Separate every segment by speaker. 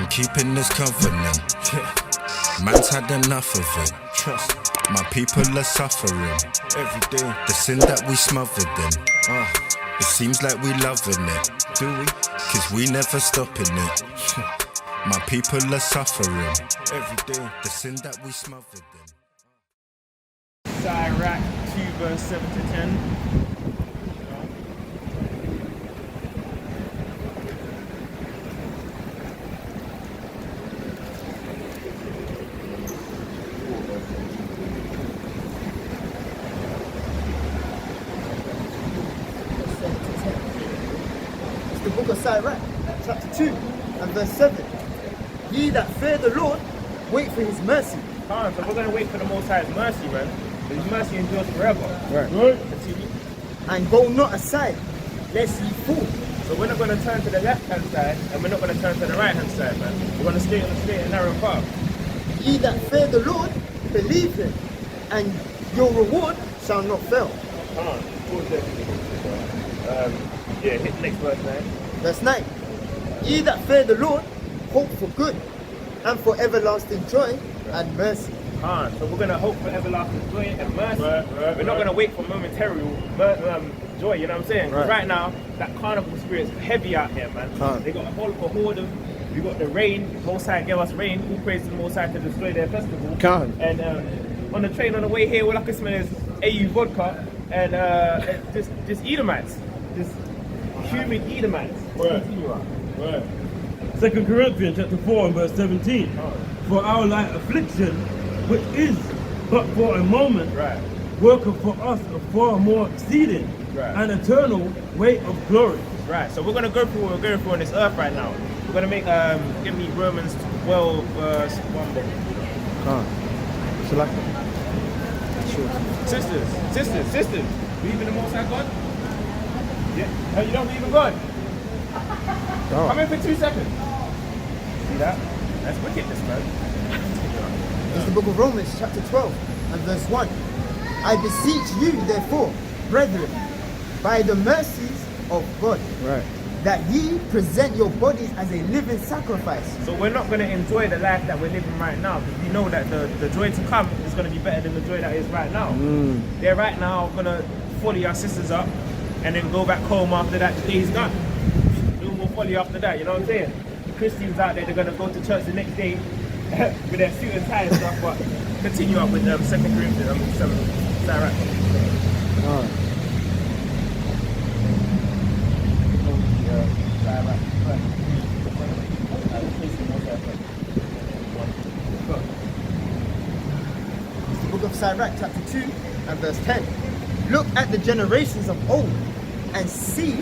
Speaker 1: keeping this covenant. Man's had enough of it.
Speaker 2: Trust.
Speaker 1: My people are suffering.
Speaker 2: Every day.
Speaker 1: The sin that we smothered them. It seems like we loving it.
Speaker 2: Do we?
Speaker 1: Cause we never stopping it. My people are suffering.
Speaker 2: Every day.
Speaker 1: The sin that we smothered them.
Speaker 2: Sirach 2 verse 7 to 10.
Speaker 3: It's the book of Sirach, chapter 2 and verse 7. Ye that fear the Lord, wait for his mercy.
Speaker 2: So we're going to wait for the Most High's mercy, man. His mercy endures forever.
Speaker 3: Right.
Speaker 2: Continue.
Speaker 3: And go not aside, lest ye fall.
Speaker 2: So we're not going to turn to the left-hand side, and we're not going to turn to the right-hand side, man. We're going to stay on the straight and narrow path.
Speaker 3: Ye that fear the Lord, believe him, and your reward shall not fail.
Speaker 2: Pause there. Hit the next verse, man.
Speaker 3: Verse 9. Ye that fear the Lord, hope for good, and for everlasting joy and mercy.
Speaker 2: So we're going to hope for everlasting joy and mercy. We're not going to wait for momentary joy, you know what I'm saying? Right now, that carnival spirit's heavy out here, man. They got a whole horde of, we got the rain, Most High gave us rain, who prays to the Most High to destroy their festival. And on the train on the way here, all I can smell is AU vodka and just Edomites. Just human Edomites.
Speaker 4: Right. 2 Corinthians chapter 4 and verse 17. For our light affliction, which is but for a moment, worketh for us a far more exceeding and eternal weight of glory.
Speaker 2: Right, so we're going to go through what we're going through on this earth right now. We're going to make, give me Romans 12 verse 1. Sisters, believe in the Most High God? Yeah. Oh, you don't believe in God? Come in for 2 seconds. See that? That's wickedness, man.
Speaker 3: It's the book of Romans, chapter 12 and verse 1. I beseech you, therefore, brethren, by the mercies of God, that ye present your bodies as a living sacrifice.
Speaker 2: So we're not going to enjoy the life that we're living right now, because we know that the joy to come is going to be better than the joy that is right now. They're right now going to folly our sisters up and then go back home after that. The day's done. No more folly after that, you know what I'm saying? The Christians out there, they're going to go to church the next day with their suit and tie and stuff, but continue up with 2 Corinthians 7. Sirach.
Speaker 3: It's the book of Sirach, chapter 2 and verse 10. Look at the generations of old and see,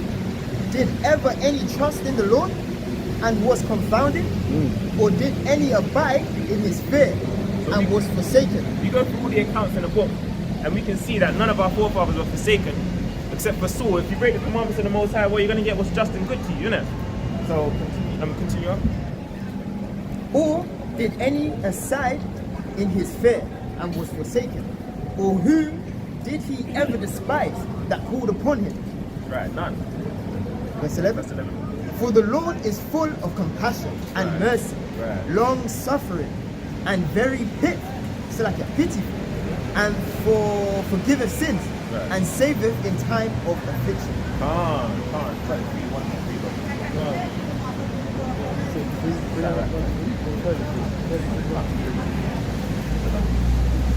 Speaker 3: did ever any trust in the Lord and was confounded? Or did any abide in his fear and was forsaken?
Speaker 2: We go through all the accounts in the book and we can see that none of our forefathers were forsaken except for Saul. If you break the commandments of the Most High, well, you're going to get what's just and good to you, innit? So, continue on.
Speaker 3: Or did any aside in his fear and was forsaken? Or whom did he ever despise that called upon him?
Speaker 2: Right, none.
Speaker 3: Verse 11.
Speaker 2: Verse 11.
Speaker 3: For the Lord is full of compassion and mercy, long suffering, and very pitiful, and forgiveth sins, and saveth in time of affliction.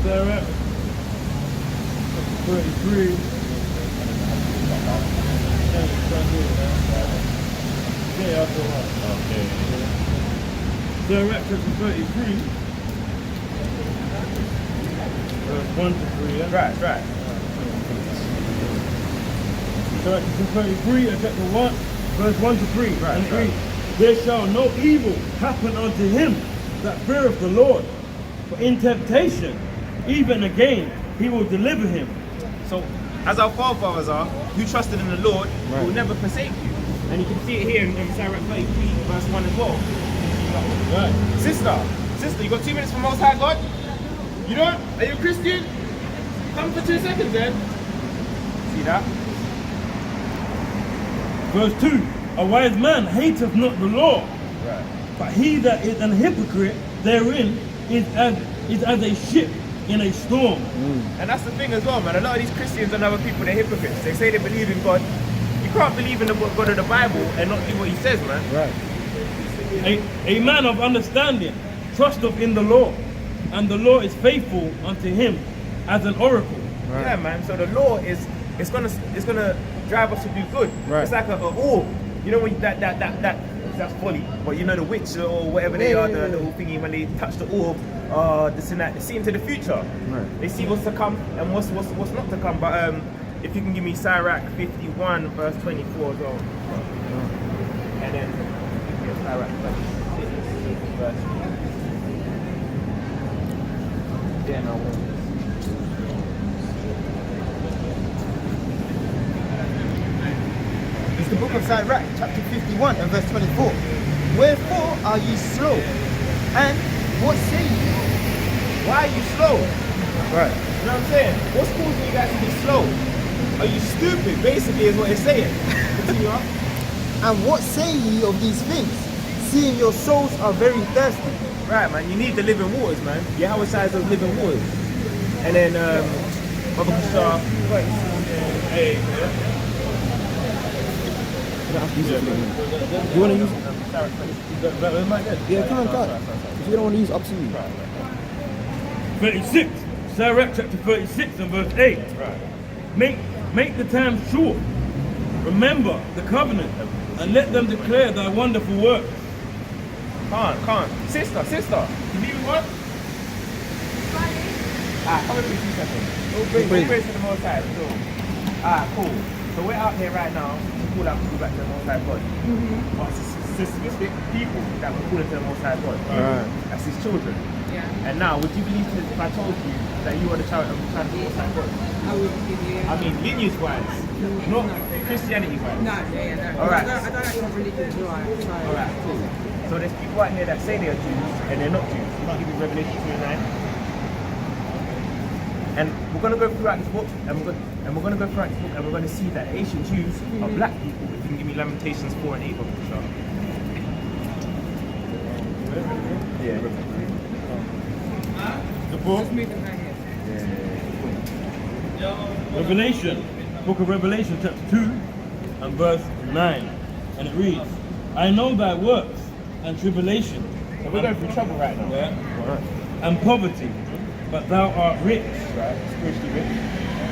Speaker 4: Sirach 33. Sirach chapter 33, verse 1 to 3.
Speaker 2: Right.
Speaker 4: Sirach chapter 33 and chapter 1, verse 1 to 3. And it reads, there shall no evil happen unto him that feareth the Lord, for in temptation, even again, he will deliver him.
Speaker 2: So, as our forefathers are, who trusted in the Lord, will never forsake you. And you can see it here in Sirach 33, verse 1 as well. Sister, you got 2 minutes for Most High God? You don't? Are you a Christian? Come for 2 seconds then. See that?
Speaker 4: Verse 2, a wise man hateth not the law, but he that is an hypocrite therein is as a ship in a storm.
Speaker 2: And that's the thing as well, man. A lot of these Christians and other people, they're hypocrites. They say they believe in God. You can't believe in the God of the Bible and not do what he says, man.
Speaker 3: Right.
Speaker 4: A man of understanding trusteth in the law, and the law is faithful unto him as an oracle.
Speaker 3: Right.
Speaker 2: Yeah, man. So the law is it's gonna drive us to do good.
Speaker 3: Right.
Speaker 2: It's like a orb. You know when that's folly, but you know the witch or whatever they are, the little thingy, when they touch the orb, this and that, they see into the future.
Speaker 3: Right.
Speaker 2: They see what's to come and what's not to come. But if you can give me Sirach 51 verse 24 as well, and then give me a Sirach 26 verse. Yeah, no.
Speaker 3: It's the book of Sirach, chapter 51 and verse 24. Wherefore are ye slow? And what say ye?
Speaker 2: Why are you slow?
Speaker 3: Right.
Speaker 2: You know what I'm saying? What's causing you guys to be slow? Are you stupid? Basically is what it's saying. Continue on.
Speaker 3: And what say ye of these things? Seeing your souls are very thirsty.
Speaker 2: Right, man. You need the living waters, man. Yahweh says those living waters. And then, Baba Cashapp. Hey.
Speaker 3: You want to use it? Yeah, come on. If you don't want to use it, up to you.
Speaker 4: 36, Sirach chapter 36 and verse 8.
Speaker 2: Right.
Speaker 4: Make the time short. Remember the covenant, and let them declare thy wonderful works.
Speaker 2: Can't. Sister. Can you what? Come with me 2 seconds. We'll praise to the Most High. Cool. So we're out here right now to call out people back to the Most High God. But it's specific people that we're calling to the Most High God.
Speaker 3: Right.
Speaker 2: That's his children.
Speaker 5: Yeah.
Speaker 2: And now, would you believe if I told you that you are the child of the Most High God?
Speaker 5: I would give you.
Speaker 2: I mean, lineage-wise, not Christianity-wise.
Speaker 5: No, yeah.
Speaker 2: All right.
Speaker 5: I don't actually have religion, do I? So,
Speaker 2: Alright, cool. So there's people out here that say they are Jews and they're not Jews. I'll give you Revelation 2:9. And we're gonna go throughout this book, and we're gonna go throughout this book, and we're gonna see that Asian Jews are black people. If you can give me Lamentations 4 and 8, Baba Cashapp. Yeah.
Speaker 4: The book,
Speaker 5: just moving right here.
Speaker 4: Revelation, book of Revelation chapter 2 and verse 9. And it reads, I know thy works and tribulation.
Speaker 2: So we're going through trouble right now.
Speaker 4: Yeah. And poverty, but thou art rich.
Speaker 2: Right. Spiritually rich.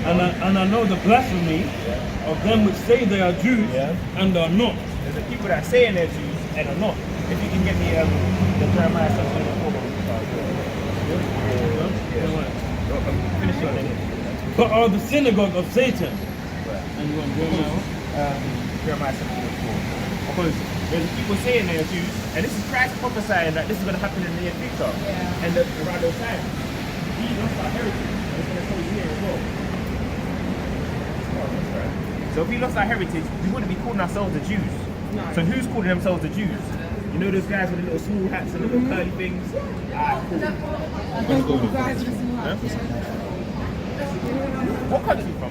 Speaker 4: And I know the blasphemy of them which say they are Jews and are not.
Speaker 2: There's the people that are saying they're Jews and are not. If you can get me the Jeremiah 7:4. Finish on it.
Speaker 4: But are the synagogue of Satan.
Speaker 2: Right.
Speaker 4: And you want to go now?
Speaker 2: Jeremiah 7:4. Because there's people saying they're Jews, and this is Christ prophesying that this is going to happen in the near future.
Speaker 5: Yeah.
Speaker 2: And around those times, he lost our heritage. And it's going to tell you here as well. So if we lost our heritage, we wouldn't be calling ourselves the Jews.
Speaker 5: No.
Speaker 2: So who's calling themselves the Jews? You know those guys with the little small hats and the little curly things? Cool. What country from?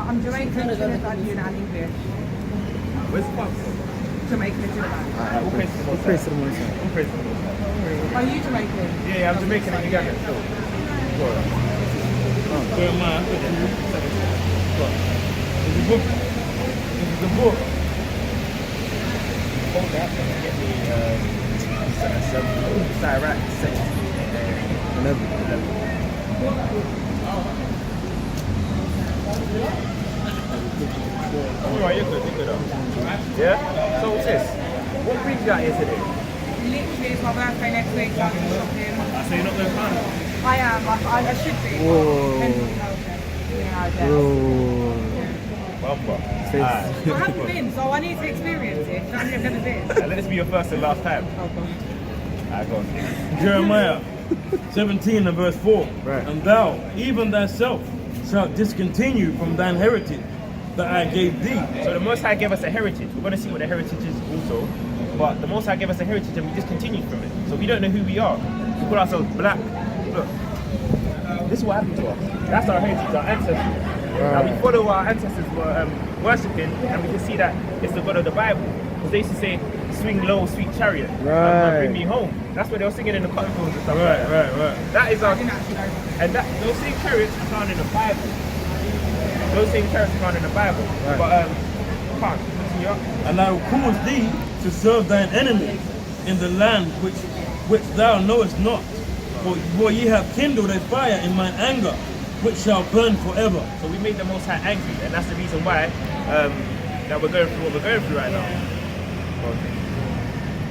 Speaker 5: I'm Jamaican, Trinidad, and English.
Speaker 2: Where's the from?
Speaker 5: Jamaican, Trinidad.
Speaker 2: All praise to the Most High.
Speaker 3: Praise to the Most High.
Speaker 2: All praise to the Most High.
Speaker 5: Are you Jamaican?
Speaker 2: Yeah, I'm Jamaican and Ugandan still.
Speaker 4: Jeremiah. This is the book. This is the book.
Speaker 2: Hold that and get me Sirach 11. Alright, you're good up. Yeah? So what's this? What brings you out here today?
Speaker 5: Literally, it's my birthday next week, so I'm just shopping.
Speaker 2: So you're not going to Carnival?
Speaker 5: I am, I should be.
Speaker 3: Whoa.
Speaker 5: Yeah, I guess.
Speaker 2: Bumper.
Speaker 5: I haven't been, so I need to experience it. I've never been.
Speaker 2: Let this be your first and last time.
Speaker 5: Oh, God.
Speaker 2: Alright, go on.
Speaker 4: Jeremiah 17 and verse 4.
Speaker 3: Right.
Speaker 4: And thou, even thyself, shalt discontinue from thine heritage that I gave thee.
Speaker 2: So the Most High gave us a heritage. We're going to see what the heritage is also. But the Most High gave us a heritage and we discontinued from it. So we don't know who we are. We call ourselves black. Look. This is what happened to us. That's our heritage, our ancestors. Now we follow our ancestors were worshipping, and we can see that it's the God of the Bible. Because they used to say, swing low, sweet chariot.
Speaker 4: Right.
Speaker 2: Bring me home. That's what they were singing in the cotton fields and stuff.
Speaker 4: Right,
Speaker 2: like that.
Speaker 4: right.
Speaker 2: That is
Speaker 5: I
Speaker 2: our,
Speaker 5: didn't actually know.
Speaker 2: and that those same chariots are found in the Bible. Those same chariots are found in the Bible.
Speaker 4: Right.
Speaker 2: But can't continue up.
Speaker 4: And I will cause thee to serve thine enemies in the land which thou knowest not. For ye have kindled a fire in mine anger, which shall burn forever.
Speaker 2: So we made the Most High angry, and that's the reason why that we're going through what we're going through right now.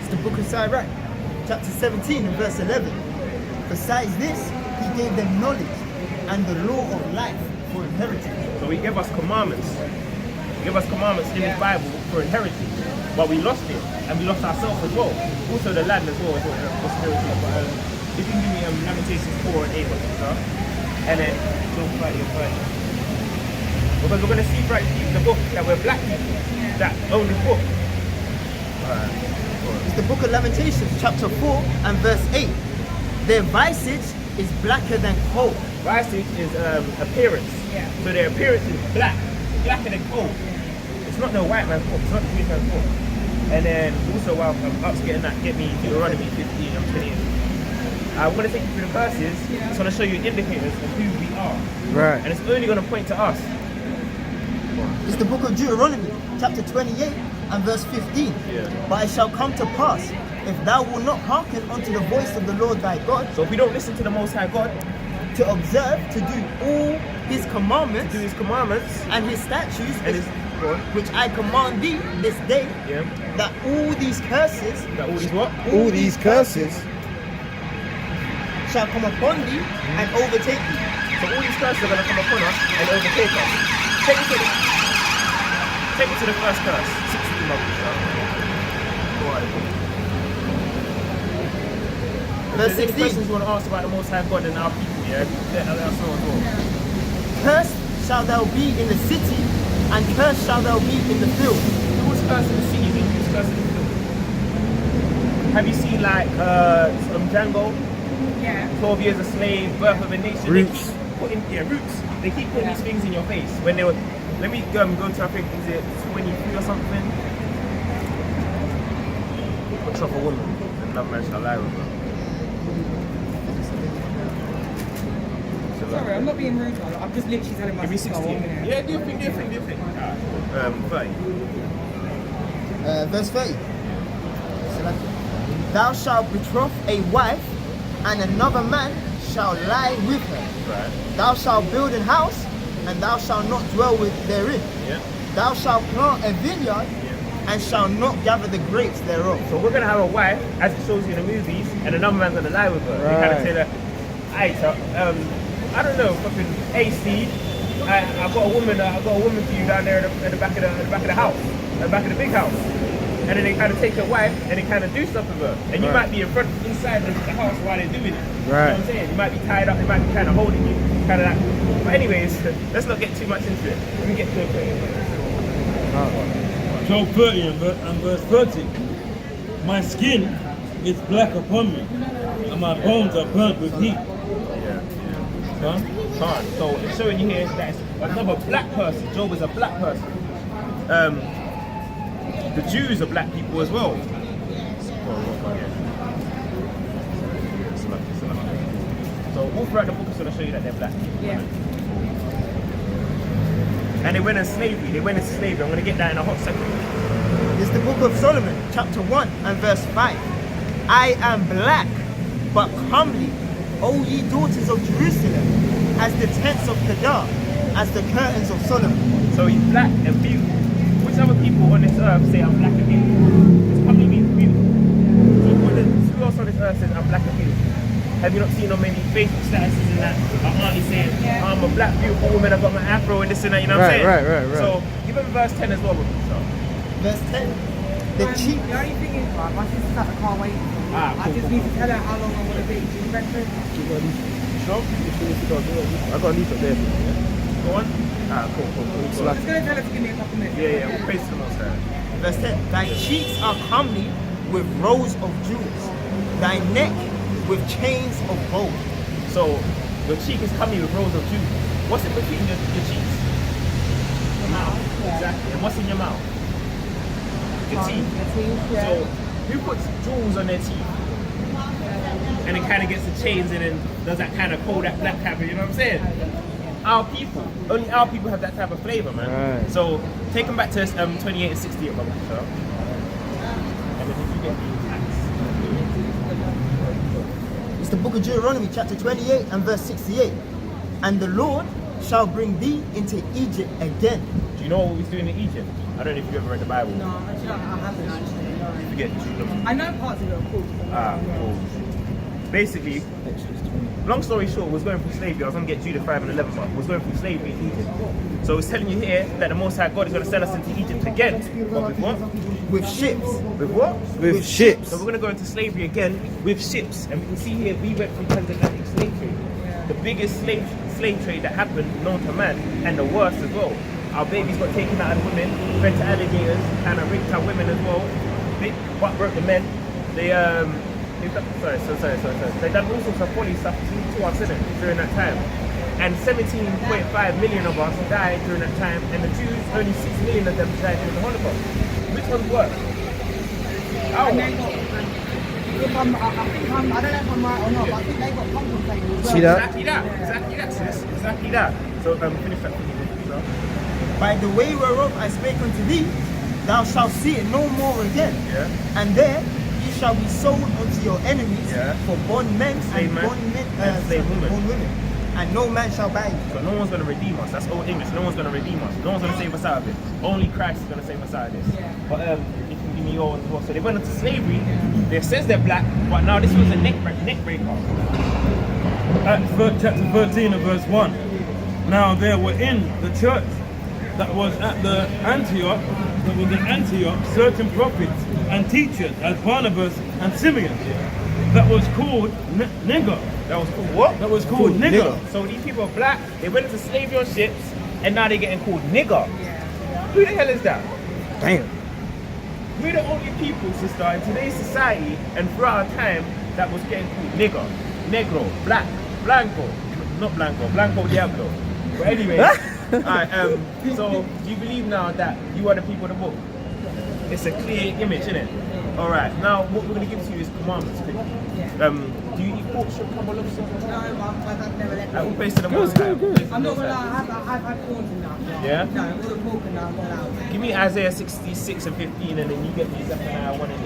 Speaker 3: It's the book of Sirach, chapter 17 and verse 11. Besides this, he gave them knowledge and the law of life for inheritance.
Speaker 2: So he gave us commandments. He gave us commandments in the Bible for inheritance. But we lost it, and we lost ourselves as well. Also the land as well, prosperity. But if you can give me Lamentations 4 and 8 or stuff, and then Psalm 30 and 30. Because we're going to see throughout the book that we're black people that own the book.
Speaker 3: It's the book of Lamentations, chapter 4 and verse 8. Their visage is blacker than coal.
Speaker 2: Visage is appearance.
Speaker 5: Yeah.
Speaker 2: So their appearance is blacker than coal. It's not the white man's book, it's not the Jewish man's book. And then also while I'm up to getting that, get me Deuteronomy 15 and 28. I'm going to take you through the verses. It's going to show you indicators of who we are.
Speaker 4: Right.
Speaker 2: And it's only going to point to us.
Speaker 3: It's the book of Deuteronomy, chapter 28 and verse 15.
Speaker 2: Yeah.
Speaker 3: But it shall come to pass, if thou wilt not hearken unto the voice of the Lord thy God,
Speaker 2: So if we don't listen to the Most High God,
Speaker 3: to observe, to do all his commandments
Speaker 2: do His commandments,
Speaker 3: and his statutes,
Speaker 2: and His
Speaker 3: which I command thee this day,
Speaker 2: yeah,
Speaker 3: that all these curses
Speaker 2: that all these what?
Speaker 3: all these curses shall come upon thee and overtake thee.
Speaker 2: So all these curses are going to come upon us and overtake us. Take me to the first curse. 16 months.
Speaker 3: Verse
Speaker 2: If there's any
Speaker 3: 16.
Speaker 2: questions you want to ask about the Most High God and our people, yeah, let us know as well.
Speaker 3: Cursed shalt thou be in the city, and cursed shalt thou be in the field.
Speaker 2: Who was cursed in the city and who was cursed in the field? Have you seen like Django?
Speaker 5: Yeah.
Speaker 2: 12 years a slave, birth of a nation.
Speaker 4: Roots.
Speaker 2: They keep putting, roots. They keep putting these things in your face. When they were, let me go to, I think, is it 23 or something? What's up a woman? Another man shall lie with her.
Speaker 5: Sorry, I'm not being rude, though. I'm just literally telling
Speaker 2: Give me
Speaker 5: myself to go
Speaker 2: 16.
Speaker 5: on minute.
Speaker 2: Yeah, do your thing. 30.
Speaker 3: Verse 30. Thou shalt betroth a wife, and another man shall lie with her.
Speaker 2: Right.
Speaker 3: Thou shalt build an house, and thou shalt not dwell therein.
Speaker 2: Yeah.
Speaker 3: Thou shalt plant a vineyard, and shall not gather the grapes thereof.
Speaker 2: So we're gonna have a wife, as it shows you in the movies, and another man's gonna lie with her. They kind of say that, I don't know, fucking AC. I've got a woman for you down there at the back of the house, at the back of the big house. And then they kind of take your wife and they kind of do stuff with her. And you might be inside the house while they're doing it.
Speaker 4: Right.
Speaker 2: You know what I'm saying? You might be tied up, they might be kind of holding you, kind of like. But anyways, let's not get too much into it. Let me get to it.
Speaker 4: Job 30 and verse 30. My skin is black upon me, and my bones are burnt with heat. Huh?
Speaker 2: Can't. So it's showing you here that it's another black person. Job is a black person. The Jews are black people as well. So all throughout the book is going to show you that they're black people.
Speaker 5: Yeah.
Speaker 2: And they went in slavery. I'm going to get that in a hot second.
Speaker 3: It's the book of Solomon, chapter 1 and verse 5. I am black, but comely, O ye daughters of Jerusalem, as the tents of Kedar, as the curtains of Solomon.
Speaker 2: So he's black and beautiful. Which other people on this earth say I'm black and beautiful? It's comely means beautiful. So who else on this earth says I'm black and beautiful? Have you not seen on many Facebook statuses and that? My auntie saying, I'm a black beautiful woman, I've got my afro and this and that, you know what I'm saying?
Speaker 4: Right.
Speaker 2: So give him verse 10 as well, so.
Speaker 3: Verse 10. The cheek.
Speaker 5: The only thing is, right, my sister's at the car waiting.
Speaker 2: Ah,
Speaker 5: I just need to tell her how long I'm going to be. Do you reckon?
Speaker 2: Sure? I got a leaf up there. Go on? Ah, cool.
Speaker 5: I'm just going to tell her to give me a couple minutes.
Speaker 2: Yeah, we'll praise the Most High.
Speaker 3: Verse 10. Thy cheeks are comely with rows of jewels, thy neck with chains of gold.
Speaker 2: So your cheek is coming with rows of jewels. What's in between your cheeks? Your mouth.
Speaker 5: Yeah.
Speaker 2: Exactly. And what's in your mouth? Your teeth.
Speaker 5: Your teeth, yeah.
Speaker 2: So Who puts jewels on their teeth? And it kind of gets the chains in and does that kind of Kodak black happen, you know what I'm saying? Our people, only our people have that type of flavor, man.
Speaker 3: Right.
Speaker 2: So take them back to 28 and 68, brother. So, and then if you get these acts.
Speaker 3: It's the book of Deuteronomy, chapter 28 and verse 68. And the Lord shall bring thee into Egypt again.
Speaker 2: Do you know what we was doing in Egypt? I don't know if you've ever read the Bible.
Speaker 5: No, actually, I haven't actually. No.
Speaker 2: You forget Judah.
Speaker 5: I know parts of it, of course.
Speaker 2: Cool. Basically, long story short, was going through slavery. I was going to get Judah 5 and 11, but was going through slavery in Egypt. So it's telling you here that the Most High God is going to send us into Egypt again. But with what?
Speaker 3: With ships.
Speaker 2: With what?
Speaker 3: With ships.
Speaker 2: So we're going to go into slavery again with ships. And we can see here, we went through transatlantic slave trade. The biggest slave trade that happened known to man, and the worst as well. Our babies got taken out of women, fed to alligators, kind of raped our women as well. They broke the men. They sorry. They done all sorts of funny stuff to us during that time. And 17.5 million of us died during that time, and the Jews, only 6 million of them died during the Holocaust. Which one's worse? Our one.
Speaker 5: I think I don't know if I'm right or not, but I think they got compensated as well.
Speaker 3: See that?
Speaker 2: Exactly that, sis. Exactly that. So finish that for me, bro.
Speaker 3: By the way whereof I spake unto thee, thou shalt see it no more again.
Speaker 2: Yeah.
Speaker 3: And there ye shall be sold unto your enemies for bondmen
Speaker 2: Slave
Speaker 3: and
Speaker 2: man and slave women.
Speaker 3: bondwomen. And no man shall buy you.
Speaker 2: So no one's going to redeem us. That's old English. No one's going to redeem us. No one's going to save us out of it. Only Christ is going to save us out of this.
Speaker 5: Yeah.
Speaker 2: But you can give me yours as well. So they went into slavery. They says they're black, but now this was a neck breaker.
Speaker 4: Chapter 13 and verse 1. Now there were in the church that was at Antioch certain prophets and teachers as Barnabas and Simeon, that was called nigger.
Speaker 2: That was called what?
Speaker 4: That was called nigger.
Speaker 2: So these people are black. They went into slavery on ships, and now they're getting called nigger.
Speaker 5: Yeah.
Speaker 2: Who the hell is that?
Speaker 3: Damn.
Speaker 2: We're the only people, sister, in today's society and throughout our time that was getting called nigger, negro, black, blanco, not blanco, blanco diablo. But anyway, alright, so do you believe now that you are the people of the book? It's a clear image, isn't it? Alright, now what we're going to give to you is commandments quickly.
Speaker 5: Yeah.
Speaker 2: Do you eat pork, shrimp, crab, or lobster?
Speaker 5: No, my dad never let me.
Speaker 2: All based on the most high.
Speaker 5: I'm not gonna lie, I've had prawns and that.
Speaker 2: Yeah?
Speaker 5: No, all the pork and that, I'm not allowed.
Speaker 2: Give me Isaiah 66 and 15, and then you get me Zephaniah 1 and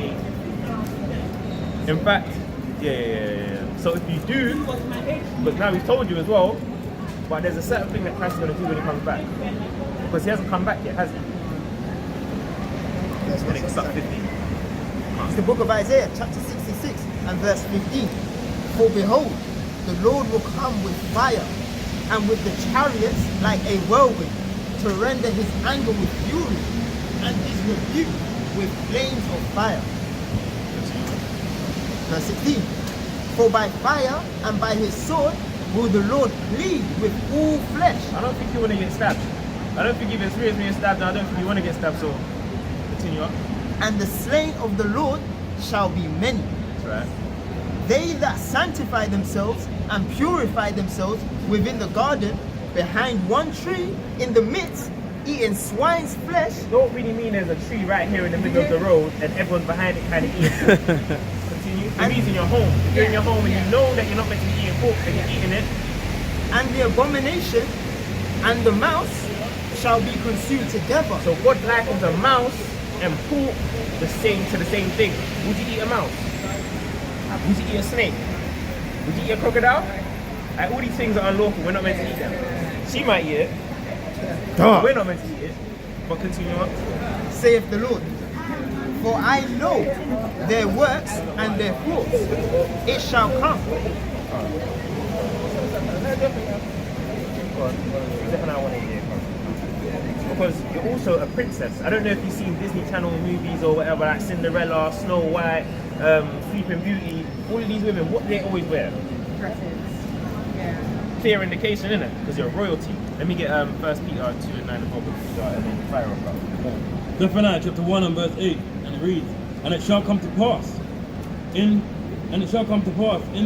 Speaker 2: 8. In fact, yeah. So if you do, but now we've told you as well, but there's a certain thing that Christ is going to do when he comes back. Because he hasn't come back yet, has he?
Speaker 3: Yes,
Speaker 2: And it's up 15.
Speaker 3: It's the book of Isaiah, chapter 66 and verse 15. For behold, the Lord will come with fire, and with the chariots like a whirlwind, to render his anger with fury, and his rebuke with flames of fire. Verse 16. For by fire and by his sword will the Lord plead with all flesh.
Speaker 2: I don't think you want to get stabbed. I don't think you've experienced being stabbed, and I don't think you want to get stabbed, so continue on.
Speaker 3: And the slain of the Lord shall be many.
Speaker 2: That's right.
Speaker 3: They that sanctify themselves and purify themselves within the garden, behind one tree in the midst, eating swine's flesh.
Speaker 2: Don't really mean there's a tree right here in the middle of the road and everyone's behind it kind of eating. Continue. It means in your home. If you're in your home and you know that you're not meant to be eating pork and you're eating it.
Speaker 3: And the abomination and the mouse shall be consumed together.
Speaker 2: So God likens a mouse and pork to the same thing. Would you eat a mouse? Would you eat a snake? Would you eat a crocodile? Like, all these things are unlawful. We're not meant to eat them. She might eat it. We're not meant to eat it. But continue on.
Speaker 3: Saith the Lord. For I know their works and their thoughts. It shall come.
Speaker 2: Because you're also a princess. I don't know if you've seen Disney Channel movies or whatever, like Cinderella, Snow White, Sleeping Beauty. All of these women, what do they always wear?
Speaker 5: Dresses. Yeah.
Speaker 2: Clear indication, innit? Because you're royalty. Let me get 1 Peter 2 and 9 and 4 and then fire up.
Speaker 4: Zephaniah chapter 1 and verse 8, and it reads, And it shall come to pass in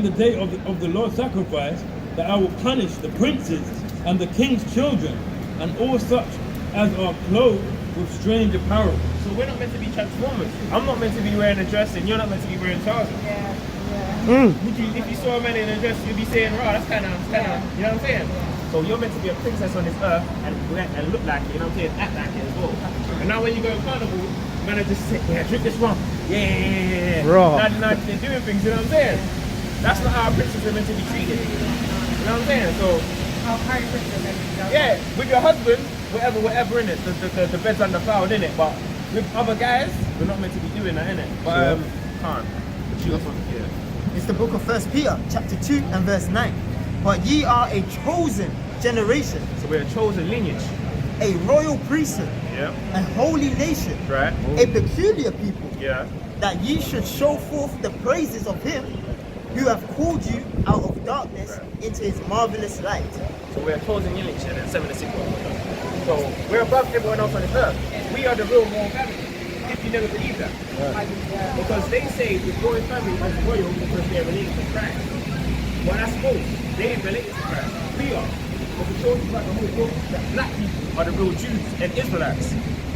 Speaker 4: the day of the Lord's sacrifice, that I will punish the princes and the king's children, and all such as are clothed with strange apparel.
Speaker 2: So we're not meant to be transformers. I'm not meant to be wearing a dress and you're not meant to be wearing trousers.
Speaker 5: Yeah.
Speaker 2: Would you, if you saw a man in a dress, you'd be saying, "Right, that's kind of, you know what I'm saying?" So you're meant to be a princess on this earth and look like it, you know what I'm saying? Act like it as well. And now when you go in carnival, man, I just say, "Yeah, drink this rum." Yeah.
Speaker 3: Raw.
Speaker 2: Now they're doing things, you know what I'm saying? That's not how a princess is meant to be treated. You know what I'm saying? So
Speaker 5: I'll carry princess and
Speaker 2: yeah, with your husband, whatever in it, the bed's undefiled in it. But with other guys, we're not meant to be doing that in it. But can't. Yeah.
Speaker 3: It's the book of 1 Peter, chapter 2 and verse 9. But ye are a chosen generation,
Speaker 2: So we're a chosen lineage.
Speaker 3: a royal priesthood,
Speaker 2: Yeah.
Speaker 3: a holy nation,
Speaker 2: Right.
Speaker 3: a peculiar people,
Speaker 2: Yeah.
Speaker 3: that ye should show forth the praises of him who have called you out of darkness into his marvelous light.
Speaker 2: So we're a chosen lineage and 76. So we're above everyone else on this earth. We are the real royal family. If you never believe that. Because they say the royal family is royal because they're related to Christ. Well, that's false. They ain't related to Christ. We are. But the chosen throughout the whole book that black people are the real Jews and Israelites.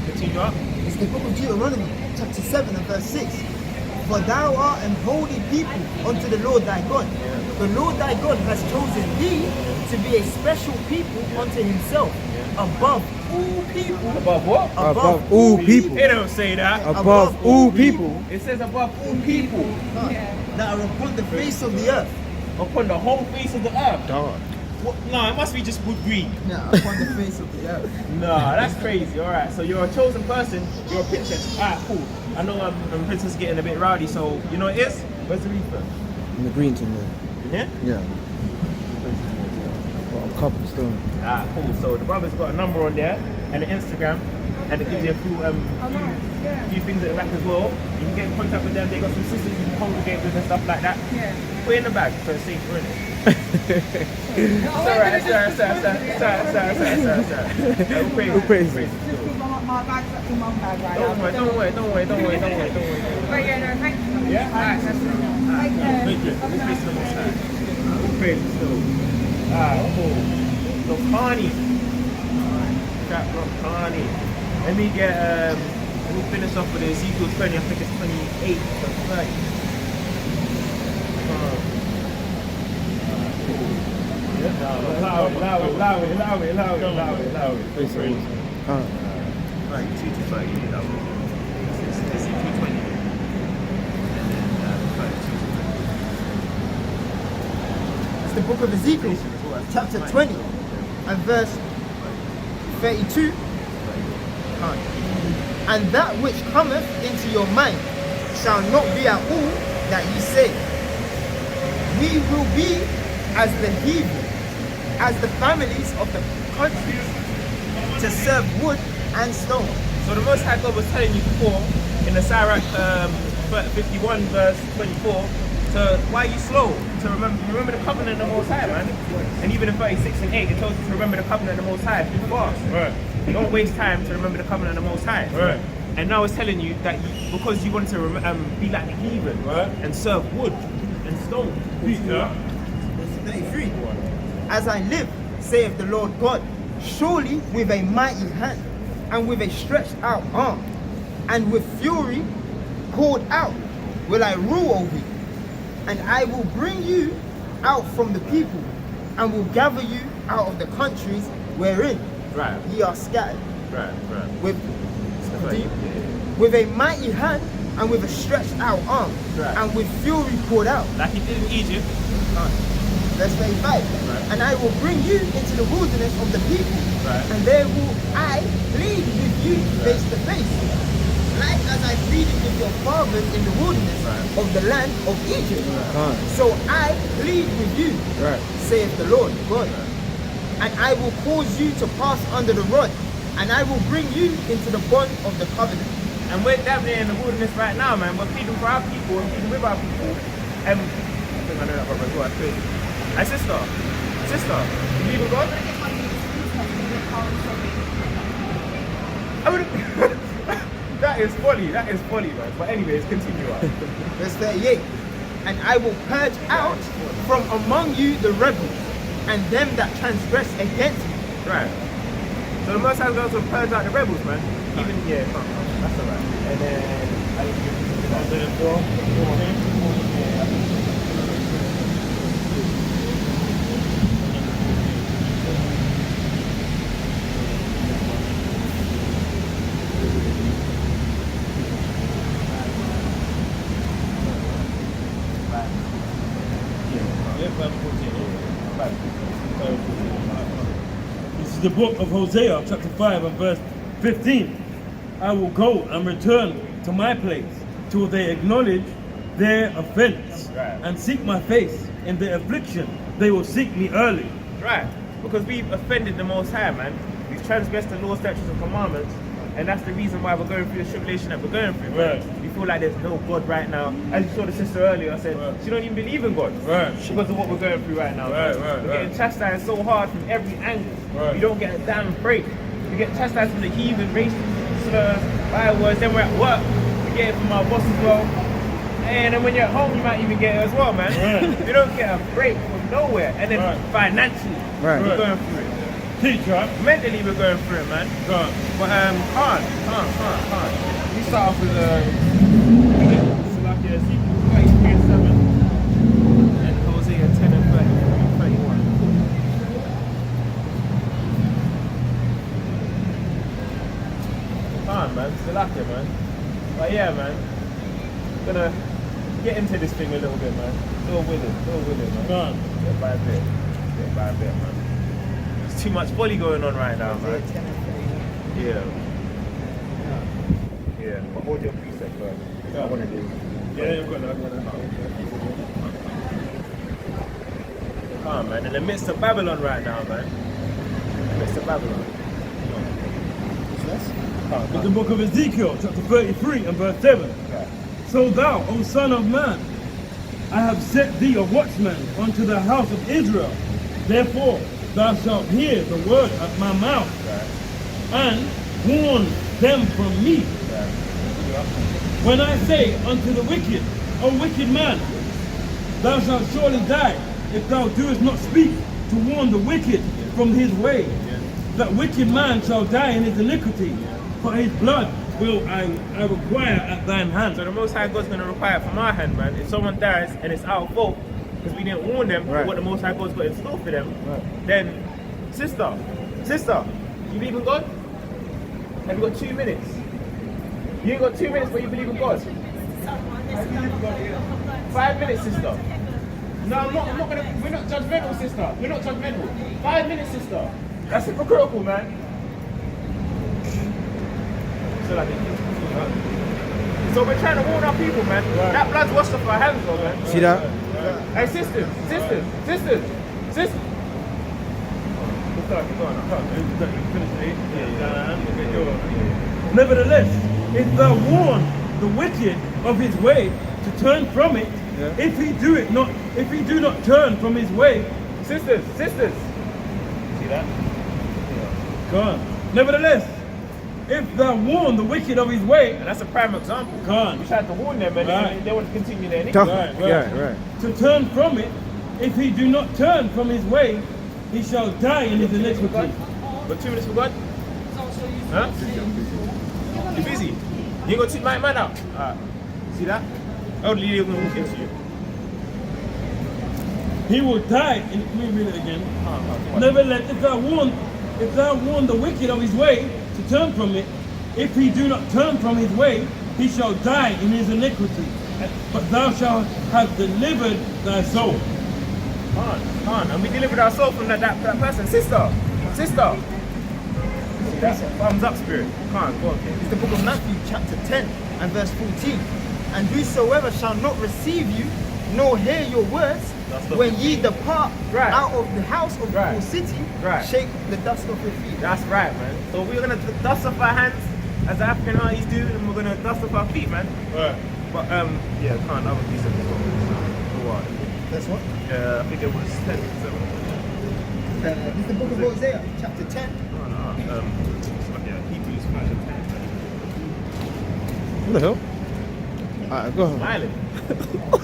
Speaker 2: Continue up.
Speaker 3: It's the book of Deuteronomy, chapter 7 and verse 6. For thou art an holy people unto the Lord thy God. The Lord thy God has chosen thee to be a special people unto himself, above all people.
Speaker 2: Above what?
Speaker 3: Above
Speaker 6: all people.
Speaker 2: They don't say that.
Speaker 6: Above all people.
Speaker 2: It says above all people.
Speaker 3: that are upon the face of the earth.
Speaker 2: Upon the whole face of the earth.
Speaker 6: Dog.
Speaker 2: What? No, it must be just wood green.
Speaker 3: Nah, upon the face of the earth.
Speaker 2: Nah, that's crazy. All right, so you're a chosen person. You're a princess. All right, cool. I know princess getting a bit rowdy, so you know what it is? Where's the reaper?
Speaker 6: In the green thing there.
Speaker 2: In here?
Speaker 6: Yeah. Got a couple still.
Speaker 2: Ah, cool. So the brother's got a number on there and an Instagram, and it gives you a few things at the back as well. You can get in contact with them. They got some sisters you can congregate with and stuff like that.
Speaker 5: Yeah.
Speaker 2: Put it in the bag so it's safe, isn't it? It's alright. We'll praise you.
Speaker 5: Just keep my bag's up in one bag right
Speaker 2: Don't worry.
Speaker 5: But yeah, no, thank you.
Speaker 2: Yeah? Alright, that's it.
Speaker 5: Take care.
Speaker 2: Thank you. We'll praise the Most High. We'll praise you still. Alright, cool. So Connie. Trap Rock Connie. Let me finish off with Ezekiel 20. I think it's 28 to 30. Allow it. Right, 2 to 30. This is 220. And then 32.
Speaker 3: It's the book of Ezekiel, chapter 20 and verse 32. And that which cometh into your mind shall not be at all that ye say, we will be as the heathen, as the families of the countries, to serve wood and stone.
Speaker 2: So the Most High God was telling you before in the Sirach 51 verse 24 to why are you slow to remember the covenant of the Most High, man. And even in 36 and 8 it tells you to remember the covenant of the Most High. Be fast.
Speaker 4: Right.
Speaker 2: Don't waste time to remember the covenant of the Most High.
Speaker 4: Right.
Speaker 2: And now it's telling you that because you want to be like the heathen,
Speaker 4: Right.
Speaker 2: and serve wood and stone.
Speaker 4: Yeah.
Speaker 3: Verse 33. As I live, saith the Lord God, surely with a mighty hand, and with a stretched out arm, and with fury poured out, will I rule over you. And I will bring you out from the people, and will gather you out of the countries wherein
Speaker 2: Right.
Speaker 3: ye are scattered.
Speaker 2: Right.
Speaker 3: With a mighty hand, and with a stretched out arm,
Speaker 2: Right.
Speaker 3: and with fury poured out.
Speaker 2: Like he did in Egypt.
Speaker 3: Verse 35.
Speaker 2: Right.
Speaker 3: And I will bring you into the wilderness of the people,
Speaker 2: Right.
Speaker 3: and there will I plead with you face to face, like as I pleaded with your fathers in the wilderness
Speaker 2: Right.
Speaker 3: of the land of Egypt.
Speaker 6: Right.
Speaker 3: So I plead with you,
Speaker 6: Right.
Speaker 3: saith the Lord God. And I will cause you to pass under the rod, and I will bring you into the bond of the covenant.
Speaker 2: And we're down there in the wilderness right now, man. We're pleading for our people and pleading with our people. And I think I know that brother as well. That's crazy. Hey, sister, you believe in God? I would. That is funny, man. But anyways, continue on.
Speaker 3: Verse 38. And I will purge out from among you the rebels, and them that transgress against me.
Speaker 2: Right. So the Most High is going to purge out the rebels, man. Even, yeah, come. That's alright. And then, I think
Speaker 4: Isaiah 4, 14. This is the book of Hosea, chapter 5 and verse 15. I will go and return to my place till they acknowledge their offense and seek my face. In their affliction, they will seek me early.
Speaker 2: Right, because we've offended the Most High, man. We've transgressed the law, statutes, and commandments, and that's the reason why we're going through the tribulation that we're going through.
Speaker 4: Right.
Speaker 2: We feel like there's no God right now. As you saw the sister earlier, I said she don't even believe in God.
Speaker 4: Right.
Speaker 2: Because of what we're going through right now. We're getting chastised so hard from every angle. We don't get a damn break. We get chastised from the heathen, race slurs, bywords. Then we're at work. We get it from our boss as well. And then when you're at home, you might even get it as well, man. You don't get a break from nowhere. And then financially, we're going through it.
Speaker 4: Teacher.
Speaker 2: Mentally, we're going through it, man. But can't. We start off with Ezekiel 33 and 7 and Hosea 10 and 31. Can't, man. Salakia, man. But yeah, man. Gonna get into this thing a little bit, man. Still with it, man. Bit by bit, man. There's too much folly going on right now, man. Yeah. But hold your precept first. I want to do.
Speaker 4: Yeah, you've got that.
Speaker 2: Come on, man. In the midst of Babylon right now, man. In the midst of Babylon.
Speaker 4: It's the book of Ezekiel, chapter 33 and verse 7. So thou, O son of man, I have set thee a watchman unto the house of Israel. Therefore thou shalt hear the word of my mouth and warn them from me. When I say unto the wicked, O wicked man, thou shalt surely die if thou doest not speak to warn the wicked from his way. That wicked man shall die in his iniquity, for his blood will I require at thine hand.
Speaker 2: So the Most High God's going to require it from our hand, man. If someone dies and it's our fault because we didn't warn them what the Most High God's got in store for them, then sister, you believe in God? Have you got 2 minutes? You ain't got 2 minutes, but you believe in God. 5 minutes, sister. No, I'm not gonna. We're not judgmental, sister. We're not judgmental. 5 minutes, sister. That's hypocritical, man. So we're trying to warn our people, man. That blood's washed off our hands, though, man.
Speaker 6: See that?
Speaker 2: Hey, sisters.
Speaker 4: Nevertheless, if thou warn the wicked of his way to turn from it, if he do not turn from his way,
Speaker 2: Sisters. See that?
Speaker 4: go on. Nevertheless, if thou warn the wicked of his way,
Speaker 2: And that's a prime example.
Speaker 4: go on.
Speaker 2: We tried to warn them, and they want to continue their
Speaker 6: Right.
Speaker 4: To turn from it, if he do not turn from his way, he shall die in his iniquity.
Speaker 2: Got 2 minutes for God? Huh? You busy? You ain't got to my man out. See that? Elderly lady gonna walk into you.
Speaker 4: He will die. Let me read it again. Nevertheless, if thou warn the wicked of his way to turn from it, if he do not turn from his way, he shall die in his iniquity. But thou shalt have delivered thy soul.
Speaker 2: Can't. And we delivered our soul from that person. Sister. See that? Thumbs up, spirit. Can't. Go on,
Speaker 3: It's the book of Matthew, chapter 10 and verse 14. And whosoever shall not receive you, nor hear your words, when ye depart out of the house of your city, shake the dust off your feet.
Speaker 2: That's right, man. So we're gonna dust off our hands as African aunties do, and we're gonna dust off our feet, man.
Speaker 4: Right.
Speaker 2: But can't have a piece of this one.
Speaker 3: That's what?
Speaker 2: I think it was 10.
Speaker 3: It's the book of Hosea, chapter 10.
Speaker 2: Hebrews 5 and 10.
Speaker 6: What the hell? Alright, go on.
Speaker 2: Smiling.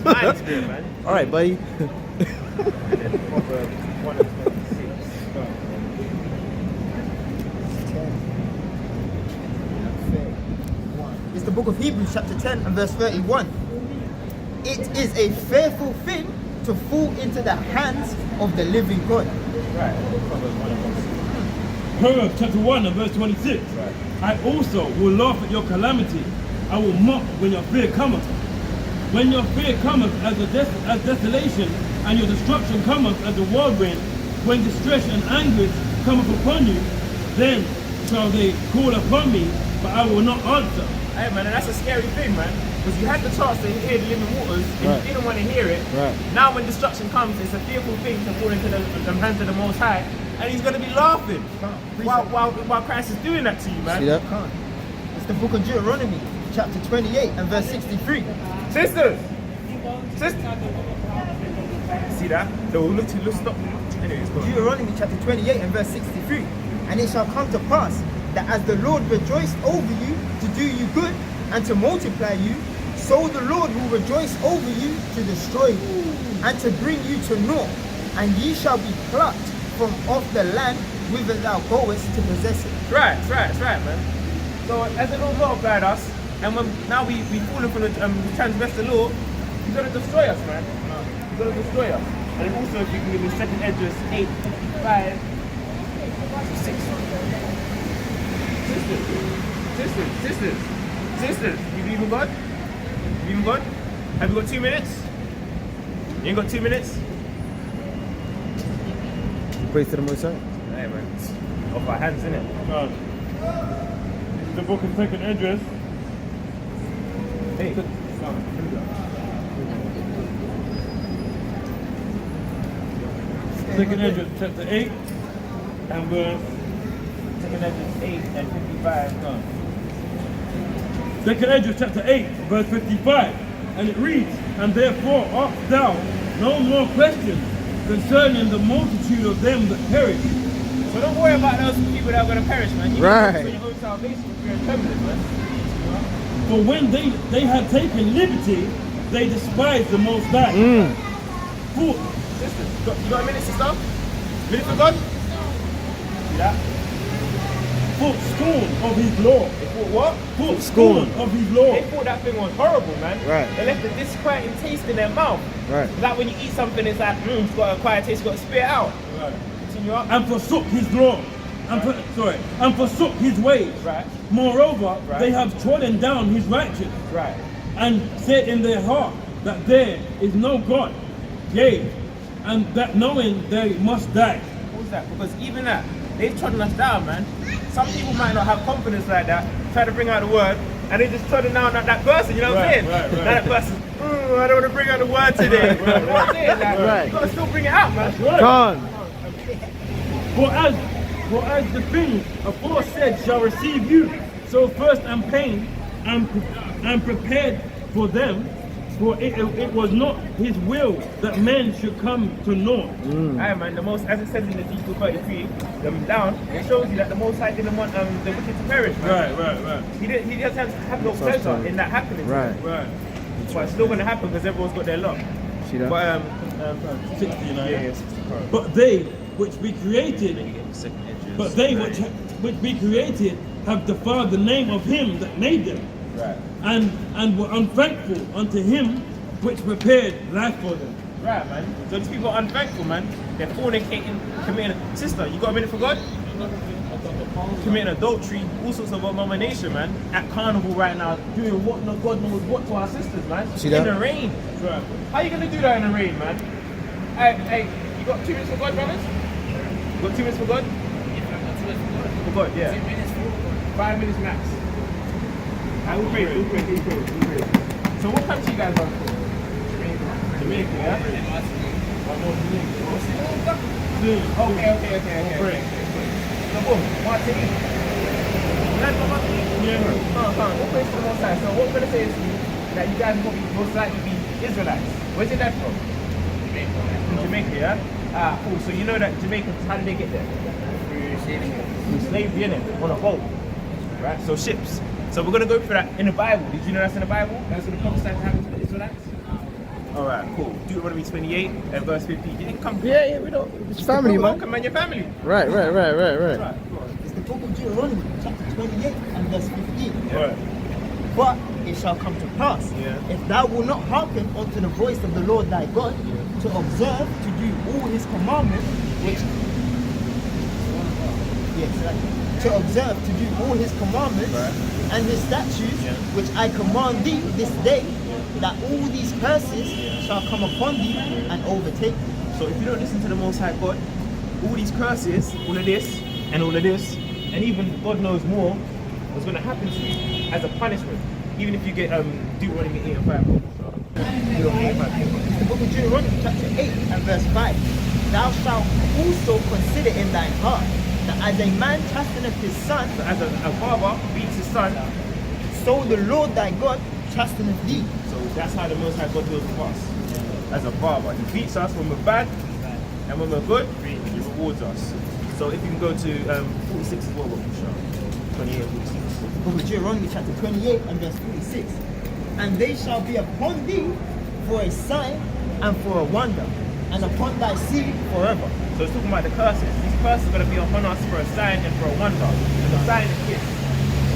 Speaker 2: Smiling spirit, man.
Speaker 6: Alright, buddy.
Speaker 2: And then Proverbs 1 and 26.
Speaker 3: It's the book of Hebrews chapter 10 and verse 31. It is a fearful thing to fall into the hands of the living God.
Speaker 2: Right.
Speaker 4: Proverbs chapter 1 and verse 26.
Speaker 2: Right.
Speaker 4: I also will laugh at your calamity. I will mock when your fear cometh. When your fear cometh as desolation, and your destruction cometh as a whirlwind, when distress and anguish cometh upon you, then shall they call upon me, but I will not answer.
Speaker 2: Hey man, and that's a scary thing, man. Because you had the chance to hear the living waters, and
Speaker 6: Right.
Speaker 2: you didn't want to hear it.
Speaker 6: Right.
Speaker 2: Now when destruction comes, it's a fearful thing to fall into the hands of the Most High, and He's going to be laughing while Christ is doing that to you, man.
Speaker 6: See that?
Speaker 3: It's the book of Deuteronomy chapter 28 and verse 63.
Speaker 2: Sisters! See that? No, look, stop. Anyways, go on.
Speaker 3: Deuteronomy chapter 28 and verse 63. And it shall come to pass that as the Lord rejoiced over you to do you good and to multiply you, so the Lord will rejoice over you to destroy you and to bring you to naught, and ye shall be plucked from off the land whither thou goest to possess it.
Speaker 2: Right, man. So as the Lord multiplied us, and when now we fallen from the transgress the law, He's going to destroy us, man. He's going to destroy us. And then also, if you can give me 2nd Esdras 8, 5, 6. Sisters, you believe in God? You believe in God? Have you got 2 minutes? You ain't got 2 minutes?
Speaker 6: Praise to the Most High.
Speaker 2: Hey man, it's off our hands, innit?
Speaker 4: The book of 2nd Esdras.
Speaker 2: Hey.
Speaker 4: 2nd Esdras chapter 8 and verse
Speaker 2: 2nd Esdras 8 and 55.
Speaker 4: 2nd Esdras chapter 8 verse 55, and it reads, and therefore art thou no more questions concerning the multitude of them that perish.
Speaker 2: So don't worry about those people that are going to perish, man. You
Speaker 6: Right.
Speaker 2: can your own salvation if you're in covenant, man.
Speaker 4: For when they had taken liberty, they despised the Most High. For,
Speaker 2: Listen, you got a minute, sister? Minute for God? See that?
Speaker 4: for scorn of his law.
Speaker 2: They thought what?
Speaker 4: For scorn of his law.
Speaker 2: They thought that thing was horrible, man.
Speaker 6: Right.
Speaker 2: They left a disquieting taste in their mouth.
Speaker 6: Right.
Speaker 2: Like when you eat something, it's like, it's got a quiet taste, you got to spit it out.
Speaker 4: Right.
Speaker 2: Continue on.
Speaker 4: And forsook his law. And forsook his ways.
Speaker 2: Right.
Speaker 4: Moreover,
Speaker 2: Right.
Speaker 4: they have trodden down his righteous,
Speaker 2: Right.
Speaker 4: and said in their heart that there is no God, yea, and that knowing they must die.
Speaker 2: What's that? Because even that, they've trodden us down, man. Some people might not have confidence like that, try to bring out the word, and they just trodden down that person, you know what I'm saying?
Speaker 4: Right.
Speaker 2: Now that person, I don't want to bring out the word today. You know what I'm saying? Like,
Speaker 6: Right.
Speaker 2: you got to still bring it out, man.
Speaker 6: Gone.
Speaker 4: For as the things aforesaid shall receive you, so first am pained and prepared for them, for it was not his will that men should come to naught.
Speaker 2: Aye, man, the most, as it says in Ezekiel 33, down, it shows you that the Most High didn't want the wicked to perish, man.
Speaker 4: Right.
Speaker 2: He doesn't have no pleasure in that happening.
Speaker 6: Right.
Speaker 2: But it's still going to happen because everyone's got their lot.
Speaker 6: See that?
Speaker 2: But
Speaker 4: 69.
Speaker 2: yeah, 65.
Speaker 4: But they which be created, which be created have defiled the name of him that made them,
Speaker 2: Right.
Speaker 4: and were unthankful unto him which prepared life for them.
Speaker 2: Right, man. So these people are unthankful, man. They're fornicating, committing. Sister, you got a minute for God? Committing adultery, all sorts of abomination, man. At carnival right now, doing what no God knows what to our sisters, man.
Speaker 6: See that?
Speaker 2: In the rain.
Speaker 4: Right.
Speaker 2: How you gonna do that in the rain, man? Hey, you got 2 minutes for God, brothers? You got 2 minutes for God? For God, yeah. 5 minutes max. We'll pray. So what country you guys are from? Jamaica, yeah? Okay. So boom, Martinique. Land from Martinique?
Speaker 4: Yeah.
Speaker 2: What place to the most high? So what we're gonna say is that you guys will most likely be Israelites. Where's your dad from? From Jamaica, yeah? Ah, cool. So you know that Jamaicans, how did they get there? Through slavery, innit? On a boat. Right? So ships. So we're gonna go for that in the Bible. Did you know that's in the Bible? That's what the prophesied to happen to the Israelites? Alright, cool. Deuteronomy 28 and verse 50. You didn't come.
Speaker 6: Yeah, we don't. It's family, man.
Speaker 2: Welcome, man, your family.
Speaker 6: Right.
Speaker 2: Right.
Speaker 3: It's the book of Deuteronomy chapter 28 and verse 15.
Speaker 2: Right.
Speaker 3: But it shall come to pass, if thou wilt not hearken unto the voice of the Lord thy God, to observe to do all his commandments, which to observe to do all his commandments and his statutes, which I command thee this day, that all these curses shall come upon thee and overtake thee.
Speaker 2: So if you don't listen to the Most High God, all these curses, all of this, and all of this, and even God knows more, what's going to happen to you as a punishment. Even if you get Deuteronomy 8 and 5.
Speaker 3: It's the book of Deuteronomy, chapter 8 and verse 5. Thou shalt also consider in thine heart that as a man chasteneth his son,
Speaker 2: So as a father beats his son,
Speaker 3: so the Lord thy God chasteneth thee.
Speaker 2: so that's how the Most High God deals with us. As a father, he beats us when we're bad, and when we're good, he rewards us. So if you can go to 46 as well, 28 and 46.
Speaker 3: Book of Deuteronomy chapter 28 and verse 46. And they shall be upon thee for a sign and for a wonder, and upon thy seed forever.
Speaker 2: So it's talking about the curses. These curses are going to be upon us for a sign and for a wonder. And the sign is this.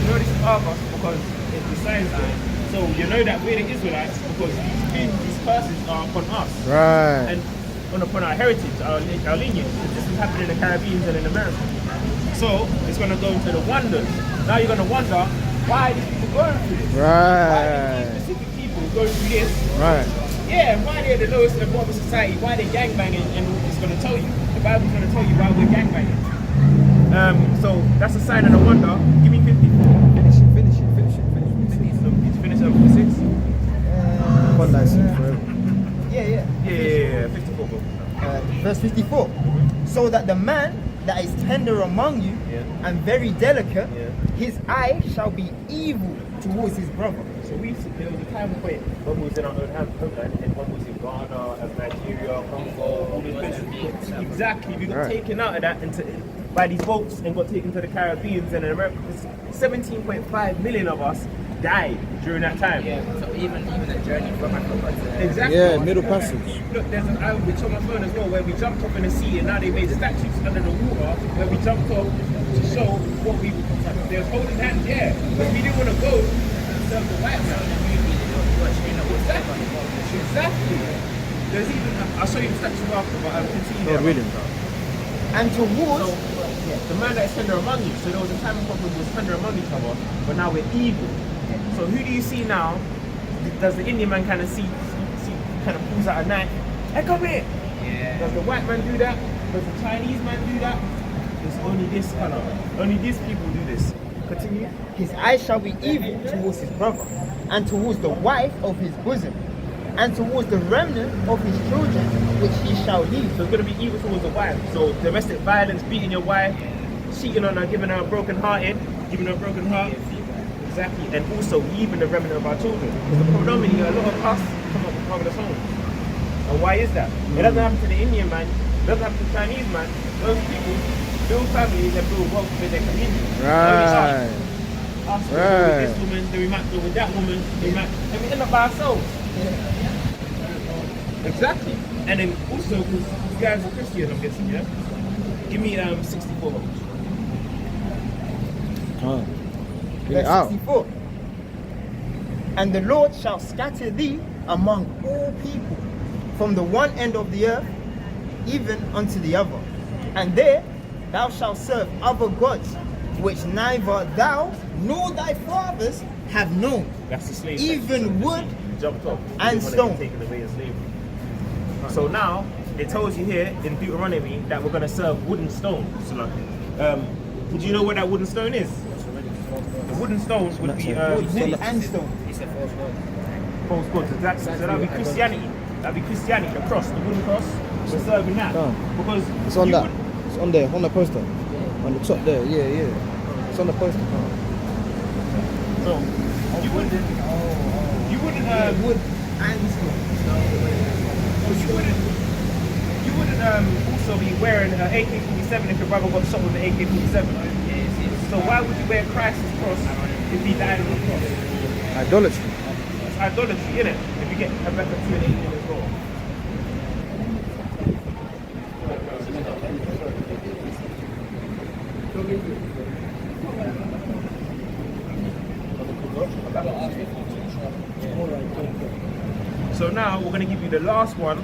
Speaker 2: You know this is Argos because it's the sign sign. So you know that we're the Israelites because these curses are upon us.
Speaker 6: Right.
Speaker 2: And upon our heritage, our lineage. This is happening in the Caribbean and in America. So it's going to go into the wonders. Now you're going to wonder why these people going through this. Why these specific people going through this.
Speaker 6: Right.
Speaker 2: Yeah, and why they're the lowest of modern society, why they're gangbanging, and it's going to tell you. The Bible's going to tell you why we're gangbanging. So that's a sign and a wonder. Give me 50.
Speaker 3: Finish it.
Speaker 2: So did you finish up with 6?
Speaker 6: Upon thy seed forever.
Speaker 2: Yeah, 54. Bro.
Speaker 3: Verse 54. So that the man that is tender among you and very delicate, his eye shall be evil towards his brother.
Speaker 2: So there was a time when one was in our own homeland and one was in Ghana, Nigeria, Congo, all these places. Exactly, we got taken out of that by these boats and got taken to the Caribbean and in America. 17.5 million of us died during that time.
Speaker 5: Yeah, so even the journey from Africa to
Speaker 2: Exactly.
Speaker 6: Yeah, Middle Passage.
Speaker 2: Look, there's an island which on my phone as well where we jumped off in the sea and now they made statues under the water where we jumped off to show what we they was holding hands, but we didn't want to go and serve the white man. Exactly. There's even I'll show you the statue after, but I'll continue there.
Speaker 6: Reading.
Speaker 3: And towards
Speaker 2: The man that is tender among you. So there was a time when we was tender among each other, but now we're evil. So who do you see now? Does the Indian man kind of see kind of pulls out a knife? Hey, come here.
Speaker 5: Yeah.
Speaker 2: Does the white man do that? Does the Chinese man do that? It's only this color. Only these people do this. Continue.
Speaker 3: his eye shall be evil towards his brother, and towards the wife of his bosom, and towards the remnant of his children, which he shall leave.
Speaker 2: So it's going to be evil towards the wife. So domestic violence, beating your wife, cheating on her, giving her a broken heart. Exactly. And also leaving the remnant of our children. Because predominantly a lot of us come up with fatherless homes. And why is that? It doesn't happen to the Indian man, it doesn't happen to the Chinese man. Those people build families and build wealth with their community.
Speaker 6: Right.
Speaker 2: Us, we go with this woman, then we might go with that woman, and we end up by ourselves. Exactly. And then also, because these guys are Christian, I'm guessing, yeah? Give me 64.
Speaker 6: Oh.
Speaker 3: Verse 64. And the Lord shall scatter thee among all people, from the one end of the earth even unto the other. And there thou shalt serve other gods, which neither thou nor thy fathers have known,
Speaker 2: That's the slave.
Speaker 3: even wood
Speaker 2: Jumped off
Speaker 3: and stone.
Speaker 2: Taken away as slavery. So now it tells you here in Deuteronomy that we're going to serve wood and stone. So like, do you know what that wooden stone is? The wooden stones would be
Speaker 3: wood and stone.
Speaker 2: false gods. Exactly. So that would be Christianity. That would be Christianity. The cross, the wooden cross. We're serving that because
Speaker 6: It's on
Speaker 2: you
Speaker 6: that.
Speaker 2: would-
Speaker 6: It's on there, on the poster. On the top there, yeah. It's on the poster.
Speaker 2: So you wouldn't
Speaker 3: Wood and stone.
Speaker 2: you wouldn't also be wearing an AK-47 if your brother got shot with an AK-47. So why would you wear Christ's cross if he died on the cross?
Speaker 6: Idolatry.
Speaker 2: It's idolatry, isn't it? If you get a reconciliation as well. going to give you the last one,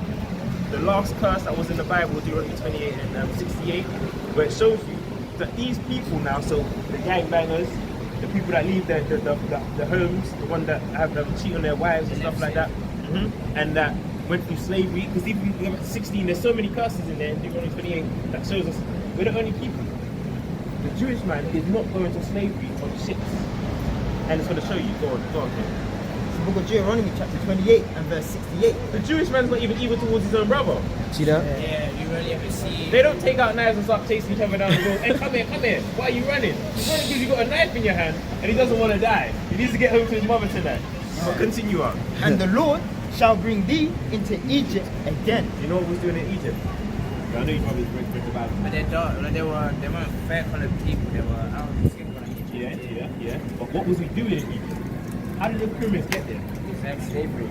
Speaker 2: the last curse that was in the Bible, Deuteronomy 28 and 68, where it shows you that these people now, so the gangbangers, the people that leave the homes, the one that have them cheat on their wives and stuff like that, and that went through slavery, because if you go up to 16, there's so many curses in there, in Deuteronomy 28, that shows us we're the only people. The Jewish man is not going to slavery on ships. And it's going to show you. Go on.
Speaker 3: It's the book of Deuteronomy chapter 28 and verse 68.
Speaker 2: The Jewish man's not even evil towards his own brother.
Speaker 6: See that?
Speaker 5: Yeah, you really ever see.
Speaker 2: They don't take out knives and start chasing each other down the road. Hey, come here. Why are you running? He's running because you got a knife in your hand and he doesn't want to die. He needs to get home to his mother tonight. But continue on.
Speaker 3: And the Lord shall bring thee into Egypt again.
Speaker 2: You know what was doing in Egypt? I know you probably read the Bible.
Speaker 5: But they weren't fair kind of people. They were out of the skin kind of people.
Speaker 2: Yeah. But what was he doing in Egypt? How did the pyramids get there?
Speaker 5: It's slavery.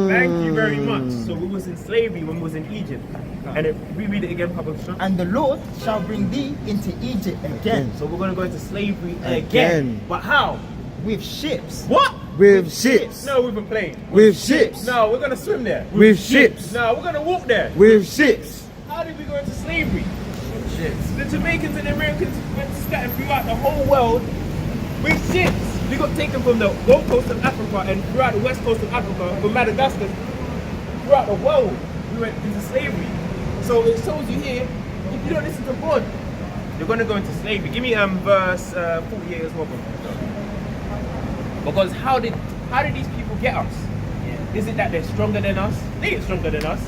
Speaker 2: Thank you very much. So we was in slavery when we was in Egypt. And if we read it again, Papa.
Speaker 3: And the Lord shall bring thee into Egypt again.
Speaker 2: So we're going to go into slavery again. But how?
Speaker 3: With ships.
Speaker 2: What?
Speaker 6: With ships.
Speaker 2: No, with a plane.
Speaker 6: With ships.
Speaker 2: No, we're going to swim there.
Speaker 6: With ships.
Speaker 2: No, we're going to walk there.
Speaker 6: With ships.
Speaker 2: How did we go into slavery? Ships. The Jamaicans and Americans went scattered throughout the whole world with ships. We got taken from the Gold Coast of Africa and throughout the West Coast of Africa, from Madagascar, throughout the world, we went into slavery. So it shows you here, if you don't listen to God, you're going to go into slavery. Give me verse 48 as well. Because how did these people get us? Is it that they're stronger than us? They ain't stronger than us.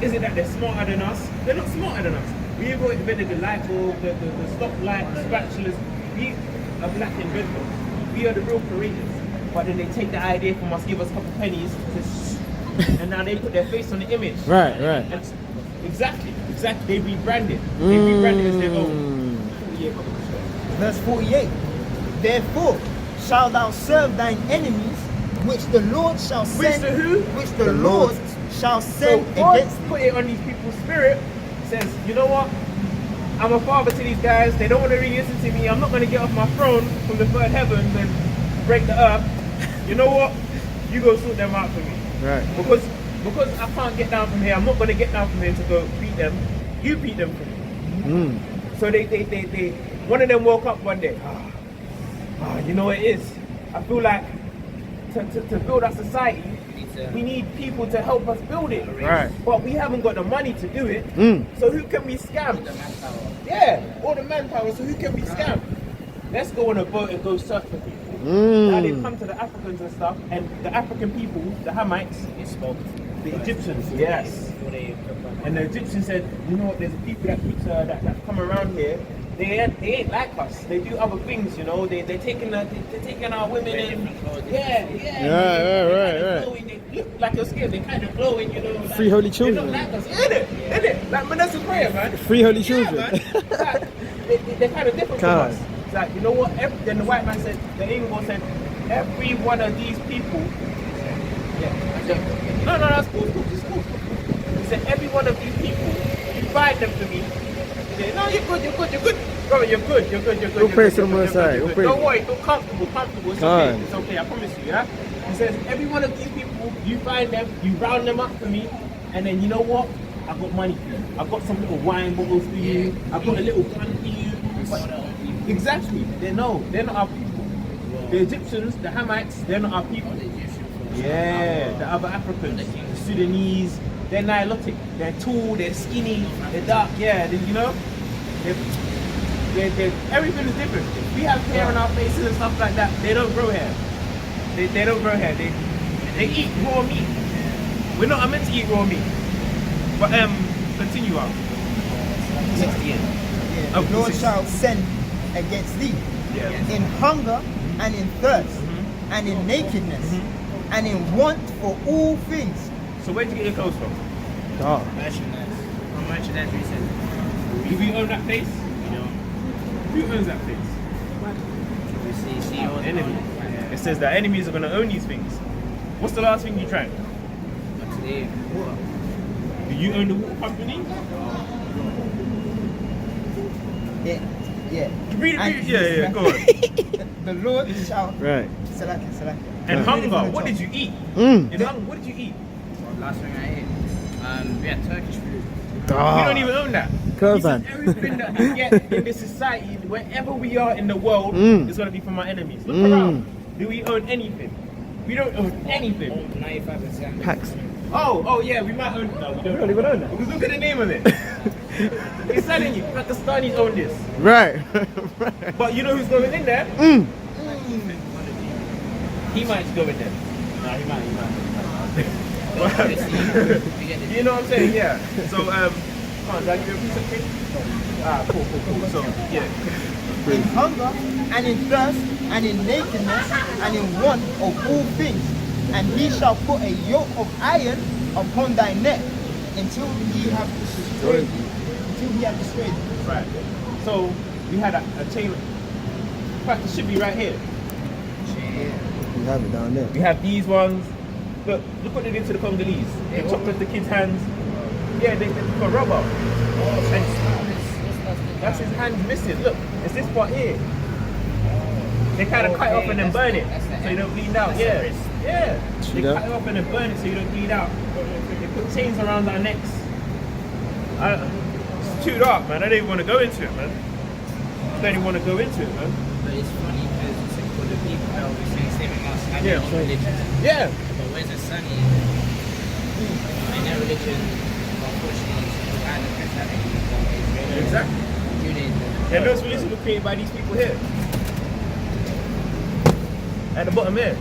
Speaker 2: Is it that they're smarter than us? They're not smarter than us. We even invented the light bulb, the stoplight, the spatulas. We are black inventors. We are the real creators. But then they take the idea from us, give us a couple pennies, and now they put their face on the image.
Speaker 6: Right.
Speaker 2: And exactly. They rebranded. They rebranded as their own.
Speaker 3: Verse 48. Therefore shalt thou serve thine enemies, which the Lord shall send.
Speaker 2: Which the who?
Speaker 3: Which the Lord shall send
Speaker 2: So God
Speaker 3: against thee.
Speaker 2: put it on these people's spirit, says, you know what? I'm a father to these guys, they don't want to really listen to me, I'm not going to get off my throne from the third heavens and break the earth. You know what? You go sort them out for me.
Speaker 6: Right.
Speaker 2: Because I can't get down from here, I'm not going to get down from here to go beat them. You beat them for me. So they one of them woke up one day. You know what it is? I feel like to build our society, we need people to help us build it.
Speaker 6: Right.
Speaker 2: But we haven't got the money to do it. So who can we scam? All the manpower. So who can we scam? Let's go on a boat and go search for people. Now they come to the Africans and stuff, and the African people, the Hamites, the Egyptians, yes. And the Egyptians said, you know what? There's people that come around here. They ain't like us. They do other things, you know. They're taking our women and
Speaker 6: Right.
Speaker 2: They look like your skin. They kind of glowing, you know. Like,
Speaker 6: Free holy children.
Speaker 2: They're not like us, isn't it? Like Manasseh's prayer, man.
Speaker 6: Free holy children.
Speaker 2: Yeah, man. Like, they're kind of different from us. It's like, you know what? Then the white man said, the English said, every one of these people. No, that's cool. It's cool. He said, every one of these people, you find them for me. No, you're good. Bro, you're good.
Speaker 6: Go pray to the Most High.
Speaker 2: Don't worry, feel comfortable. It's okay, I promise you, yeah? He says, every one of these people, you find them, you round them up for me, and then you know what? I got money for you. I've got some little wine bottles for you. I've got a little gun for you. But exactly, they're not our people. The Egyptians, the Hamites, they're not our people. Yeah, the other Africans, the Sudanese, they're Nilotic, they're tall, they're skinny, they're dark, you know? Everything is different. We have hair on our faces and stuff like that. They don't grow hair. They don't grow hair. They eat raw meat. We're not meant to eat raw meat. But continue on. 68.
Speaker 3: The Lord shall send against thee in hunger and in thirst and in nakedness and in want for all things.
Speaker 2: So where'd you get your clothes from?
Speaker 5: Merchandise recently.
Speaker 2: Do we own that place? No. Who owns that place?
Speaker 5: We see all the
Speaker 2: enemy. It says that enemies are going to own these things. What's the last thing you tried?
Speaker 5: today. Water.
Speaker 2: Do you own the water company?
Speaker 3: Yeah.
Speaker 2: Read it. Yeah, go on.
Speaker 3: The Lord shall.
Speaker 6: Right.
Speaker 3: Salaki.
Speaker 2: And hunger, what did you eat? In hunger, what did you eat?
Speaker 5: Last thing I ate. We had Turkish food.
Speaker 2: We don't even own that.
Speaker 6: Kurban.
Speaker 2: Everything that we get in this society, wherever we are in the world, is going to be from our enemies. Look around. Do we own anything? We don't own anything.
Speaker 5: 95%.
Speaker 6: Packs.
Speaker 2: Oh yeah, we might own. No, we don't even own that. Because look at the name of it. It's telling you, Pakistanis own this.
Speaker 6: Right.
Speaker 2: But you know who's going in there? He might go in there. No, he might. You know what I'm saying? Yeah. So, come on, did I give you a piece of cake? Cool. So, yeah.
Speaker 3: In hunger and in thirst and in nakedness and in want of all things. And he shall put a yoke of iron upon thy neck until he have destroyed thee. Until he have destroyed thee.
Speaker 2: Right. So, we had a chain. In fact, it should be right here.
Speaker 6: You have it down there.
Speaker 2: We have these ones. Look what they did to the Congolese. They chopped off the kid's hands. Yeah, they put rubber. And that's his hands missing. Look, it's this part here. They kind of cut it off and then burn it so you don't bleed out. Yeah. They cut it off and then burn it so you don't bleed out. They put chains around our necks. It's too dark, man. I don't even want to go into it, man. I don't even want to go into it, man.
Speaker 5: But it's funny because it's like for the people that are saving us and their own religion.
Speaker 2: Yeah.
Speaker 5: But where's the sunny? In their religion, unfortunately, it's kind of Christianity.
Speaker 2: Exactly.
Speaker 5: Judaism.
Speaker 2: Yeah, those religions were created by these people here. At the bottom here.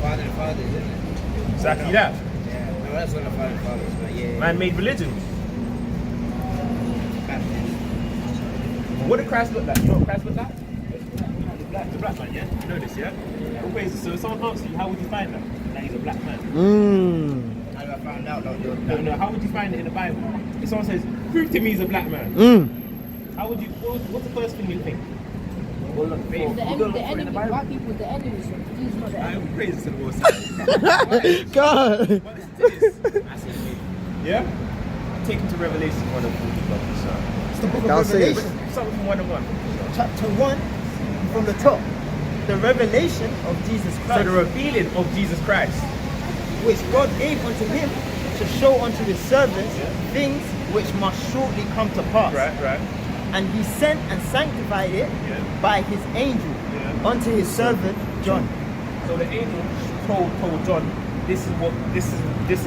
Speaker 5: Father and fathers, isn't it?
Speaker 2: Exactly that.
Speaker 5: Yeah. No, that's not a father and fathers, but yeah.
Speaker 2: Man-made religions. What did Christ look like? You know what Christ looked like? The black man, yeah? You know this, yeah? All praises. So if someone asks you, how would you find that? That he's a black man.
Speaker 5: How do I find out?
Speaker 2: No, how would you find it in the Bible? If someone says, prove to me he's a black man. How would you, what's the first thing you think? Well, look,
Speaker 7: The enemy, white people, the enemies. He's not the
Speaker 2: I
Speaker 7: enemy.
Speaker 2: will praise to the Most
Speaker 6: God.
Speaker 2: But listen to this. Yeah? Take him to Revelation 1 and 40.
Speaker 3: It's the book of
Speaker 6: I'll say it.
Speaker 3: Revelation,
Speaker 2: Something from 1 and 1.
Speaker 3: chapter 1, from the top. The revelation of Jesus
Speaker 2: So
Speaker 3: Christ,
Speaker 2: the revealing of Jesus Christ.
Speaker 3: which God gave unto him to show unto his servants things which must shortly come to pass.
Speaker 2: Right.
Speaker 3: And he sent and sanctified it by his angel unto his servant John.
Speaker 2: So the angel told John, this is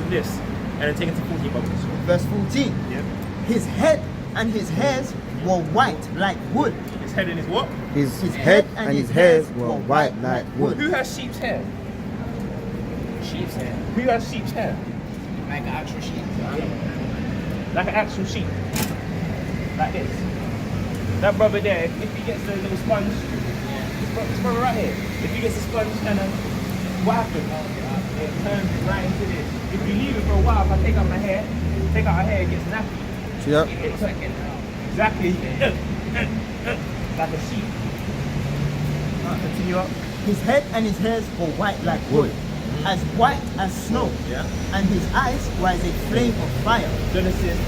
Speaker 2: this, and then take it to 14 bubbles.
Speaker 3: Verse 14.
Speaker 2: Yeah.
Speaker 3: His head and his hairs were white like wood.
Speaker 2: His head and his what?
Speaker 6: His head and his hairs were white like wood.
Speaker 2: Who has sheep's hair?
Speaker 5: Sheep's hair.
Speaker 2: Who has sheep's hair?
Speaker 5: Like an actual sheep.
Speaker 2: Like an actual sheep. Like this. That brother there, if he gets the little sponge, this brother right here, if he gets a sponge and what happens? It turns right into this. If you leave it for a while, if I take out her hair, it gets nappy.
Speaker 6: Yep.
Speaker 2: It's like, exactly. Like a sheep. Continue up.
Speaker 3: His head and his hairs were white like wood, as white as snow.
Speaker 2: Yeah.
Speaker 3: And his eyes were as a flame of fire.
Speaker 2: Genesis.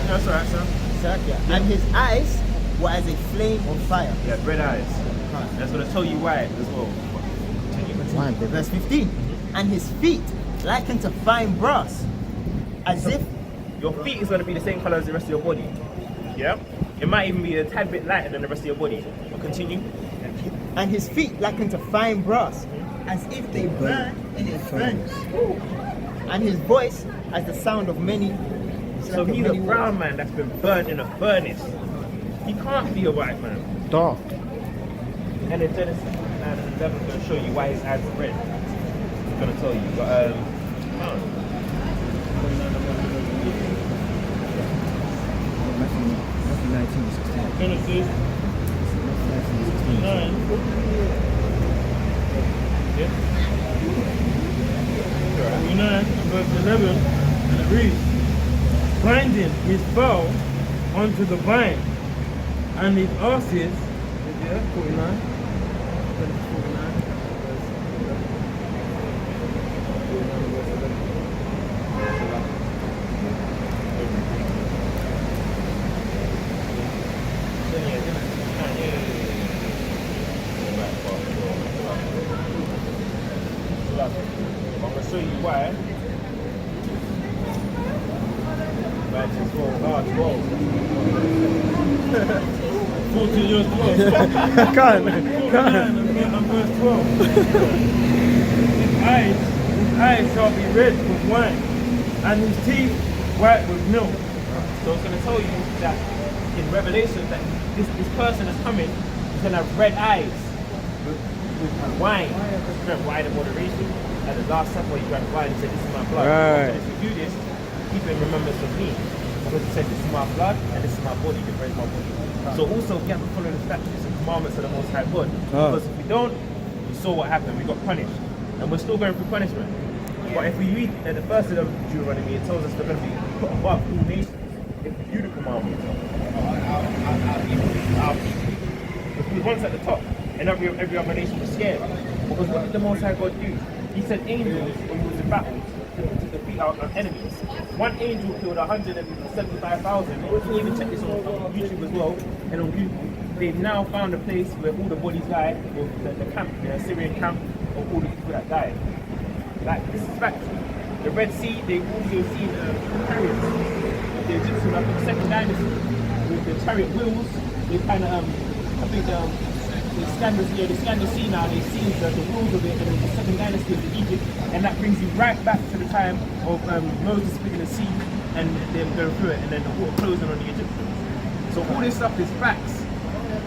Speaker 2: That's alright, sir.
Speaker 3: And his eyes were as a flame of fire.
Speaker 2: Yeah, red eyes. That's gonna tell you why as well.
Speaker 6: Fine, baby.
Speaker 3: Verse 15. And his feet like unto fine brass, as if
Speaker 2: Your feet is gonna be the same color as the rest of your body. Yeah? It might even be a tad bit lighter than the rest of your body. But continue.
Speaker 3: and his feet like unto fine brass, as if they burn in a furnace. And his voice as the sound of many.
Speaker 2: So he's a brown man that's been burnt in a furnace. He can't be a white man.
Speaker 6: Dark.
Speaker 2: And in Genesis 9 and 11 is going to show you why his eyes are red. It's going to tell you. But, Genesis 9. Yeah.
Speaker 4: 9 verse 11, and it reads, binding his bow onto the vine, and his asses, 49,
Speaker 2: show you why. Verse
Speaker 4: 14 years 12.
Speaker 6: Can't.
Speaker 4: And verse 12. His eyes shall be red with wine, and his teeth white with milk.
Speaker 2: So it's going to tell you that in Revelation that this person is coming, he's going to have red eyes with wine. He drank wine in moderation. At the Last Supper, he drank wine and said, "This is my blood."
Speaker 6: Right.
Speaker 2: So if you do this, keep it in remembrance of me. Because he said, "This is my blood and this is my body, the bread of my body." So also we have to follow the statutes and commandments of the Most High God. Because if we don't, we saw what happened. We got punished, and we're still going through punishment. But if we read at the first of Deuteronomy, it tells us we're going to be put above all nations if we do the commandments. Because we once at the top, and every other nation was scared. Because what did the Most High God do? He sent angels when he was in battle to defeat our enemies. One angel killed 175,000. You can even check this on YouTube as well and on Google. They've now found a place where all the bodies lie, or the camp, the Syrian camp of all the people that died. Like, this is fact. The Red Sea, they've also seen chariots. The Egyptians, like the second dynasty, with the chariot wheels, they kind of, I think they scan the sea now, they see the wheels of it, and then the second dynasty of Egypt, and that brings you right back to the time of Moses splitting the sea, and them going through it, and then the water closing on the Egyptians. So all this stuff is facts.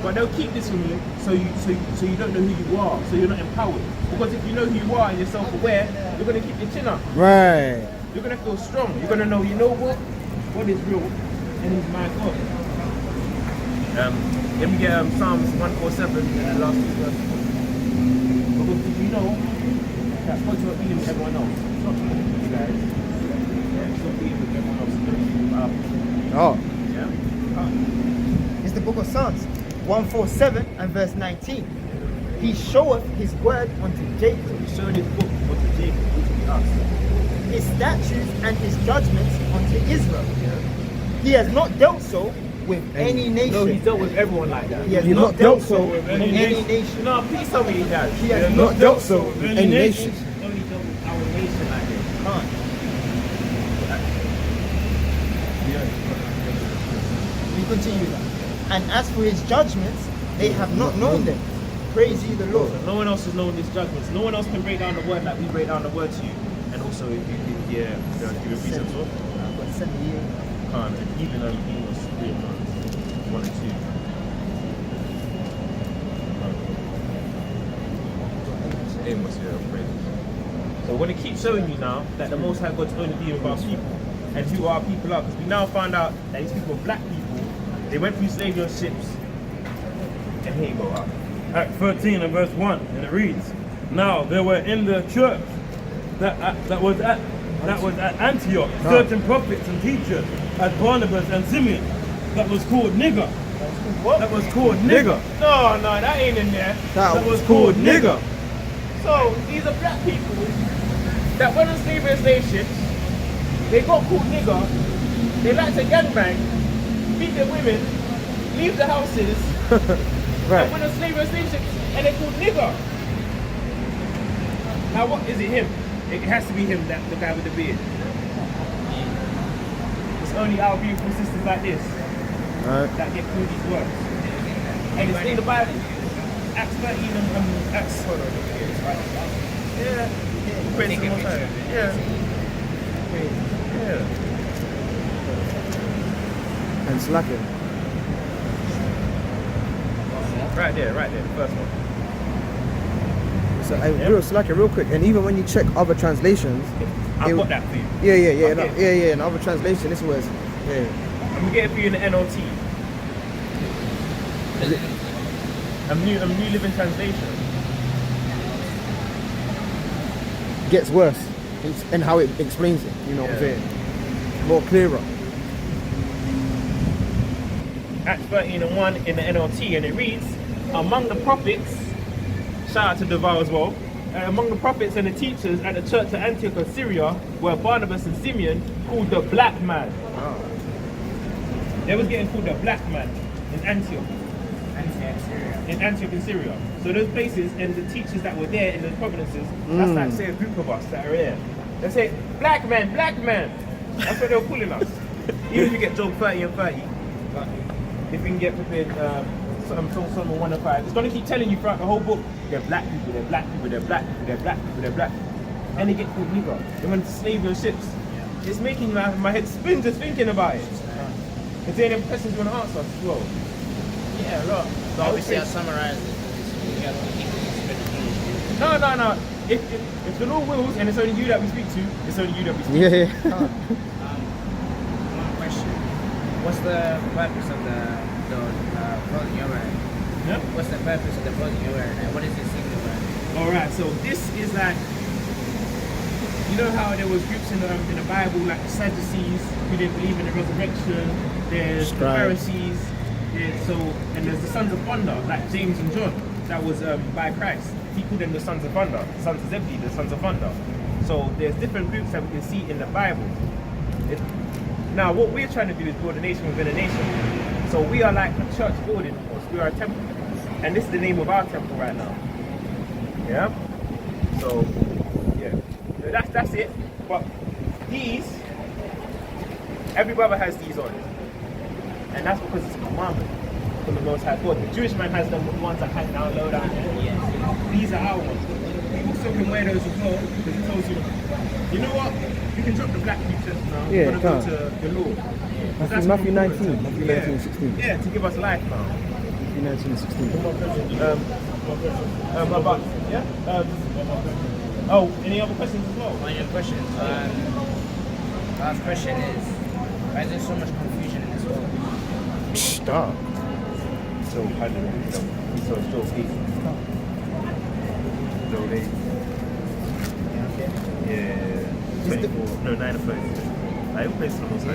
Speaker 2: But they'll keep this from you so you don't know who you are, so you're not empowered. Because if you know who you are and you're self-aware, you're going to keep your chin up.
Speaker 6: Right.
Speaker 2: You're going to feel strong. You're going to know, you know what? God is real and He's my God. Let me get Psalms 147 and the last two verses. Because did you know that God's not dealing with everyone else? It's not dealing with you guys. Yeah, He's not dealing with everyone else. He's not dealing with our people.
Speaker 6: Oh.
Speaker 2: Yeah?
Speaker 3: It's the book of Psalms 147 and verse 19. He showeth his word unto Jacob,
Speaker 2: He's showing His book unto Jacob, which will be us.
Speaker 3: his statutes and his judgments unto Israel. He has not dealt so with any nation.
Speaker 2: No, He's dealt with everyone like that.
Speaker 3: He has
Speaker 6: He's
Speaker 3: not dealt so
Speaker 4: with
Speaker 3: with
Speaker 4: any
Speaker 3: any nation.
Speaker 2: No, please tell me He has.
Speaker 3: He has
Speaker 6: Not dealt so with any nation.
Speaker 2: He's only dealt with our nation like this.
Speaker 3: Can't. We continue that. And as for his judgments, they have not known them. Praise ye the Lord.
Speaker 2: No one else has known His judgments. No one else can break down the word like we break down the word to you. And also, if you give a reason for it,
Speaker 3: I've got 7 years.
Speaker 2: and even Amos 3 and 1 and 2. Amos, yeah, praise. So we're going to keep showing you now that the Most High God's only dealing with our people and who our people are. Because we now found out that these people are black people. They went through slavery on ships. And here you go up.
Speaker 4: Act 13 and verse 1, and it reads, "Now there were in the church that was at Antioch certain prophets and teachers, as Barnabas and Simeon, that was called nigger."
Speaker 2: What?
Speaker 4: That was called nigger.
Speaker 2: No, that ain't in there.
Speaker 6: That was called nigger.
Speaker 2: So these are black people that went on slavery and slave ships. They got called nigger. They like to gangbang, beat their women, leave the houses,
Speaker 6: Right.
Speaker 2: and went on slavery and slave ships, and they're called nigger. Now what is it? Him? It has to be him, the guy with the beard. It's only our beautiful sisters like this
Speaker 6: Right.
Speaker 2: that get through these words. And it's in the Bible. Acts 13 and Acts. Yeah. Praise the Most High. Yeah. Yeah.
Speaker 6: And slacking.
Speaker 2: Right there, the first one.
Speaker 6: So, real slacking, real quick. And even when you check other translations,
Speaker 2: I've got that for you.
Speaker 6: Yeah.
Speaker 2: Okay.
Speaker 6: In other translation, this was
Speaker 2: I'm gonna get it for you in the NLT. A new living translation.
Speaker 6: gets worse in how it explains it. You know what I'm saying? More clearer.
Speaker 2: Acts 13 and 1 in the NLT, and it reads, among the prophets, shout out to Devour as well, among the prophets and the teachers at the church at Antioch of Syria were Barnabas and Simeon, called the black man.
Speaker 6: Wow.
Speaker 2: They was getting called the black man in Antioch. In Antioch in Syria. So those places and the teachers that were there in those provinces, that's like say a group of us that are here. They say, black man, black man. That's what they're calling us. Even if you get Job 30 and 30, but if you can get prepared, Psalm 105, it's going to keep telling you throughout the whole book, they're black people, they're black people, they're black people, they're black people, they're black people. And they get called nigger. They went to slavery on ships. It's making my head spin just thinking about it. Is there any questions you want to answer as well? Yeah, look.
Speaker 5: So obviously I'll summarize it. You have to keep it straight.
Speaker 2: No. If the Lord wills and it's only you that we speak to, it's only you that we speak to.
Speaker 6: Yeah.
Speaker 5: One question. What's the purpose of the clothing you're wearing?
Speaker 2: Yeah?
Speaker 5: What's the purpose of the clothing you're wearing? And what is it signifying?
Speaker 2: Alright, so this is like, you know how there was groups in the Bible like the Sadducees who didn't believe in the resurrection, there's the Pharisees, and there's the sons of thunder, like James and John, that was by Christ. He called them the sons of thunder, the sons of Zebedee, the sons of thunder. So there's different groups that we can see in the Bible. Now what we're trying to do is build a nation within a nation. So we are like a church building, of course, we are a temple. And this is the name of our temple right now. Yeah? So, yeah. That's it. But these, every brother has these on. And that's because it's a commandment from the Most High God. The Jewish man has the ones that hang down low down here. Yes. These are our ones. We also can wear those as well because it tells you, you know what? You can drop the black t-shirts now.
Speaker 6: Yeah,
Speaker 2: you go to the Lord.
Speaker 6: Matthew 19, Matthew 19, 16.
Speaker 2: Yeah, to give us life now.
Speaker 6: Matthew 19, 16.
Speaker 2: Any other questions as well?
Speaker 5: On your questions, last question is, why is there so much confusion in this world?
Speaker 6: Stop.
Speaker 2: So, I don't know. So, Joel 8. Joel 8. Yeah. 24. No, 9 of 30. I play some of those.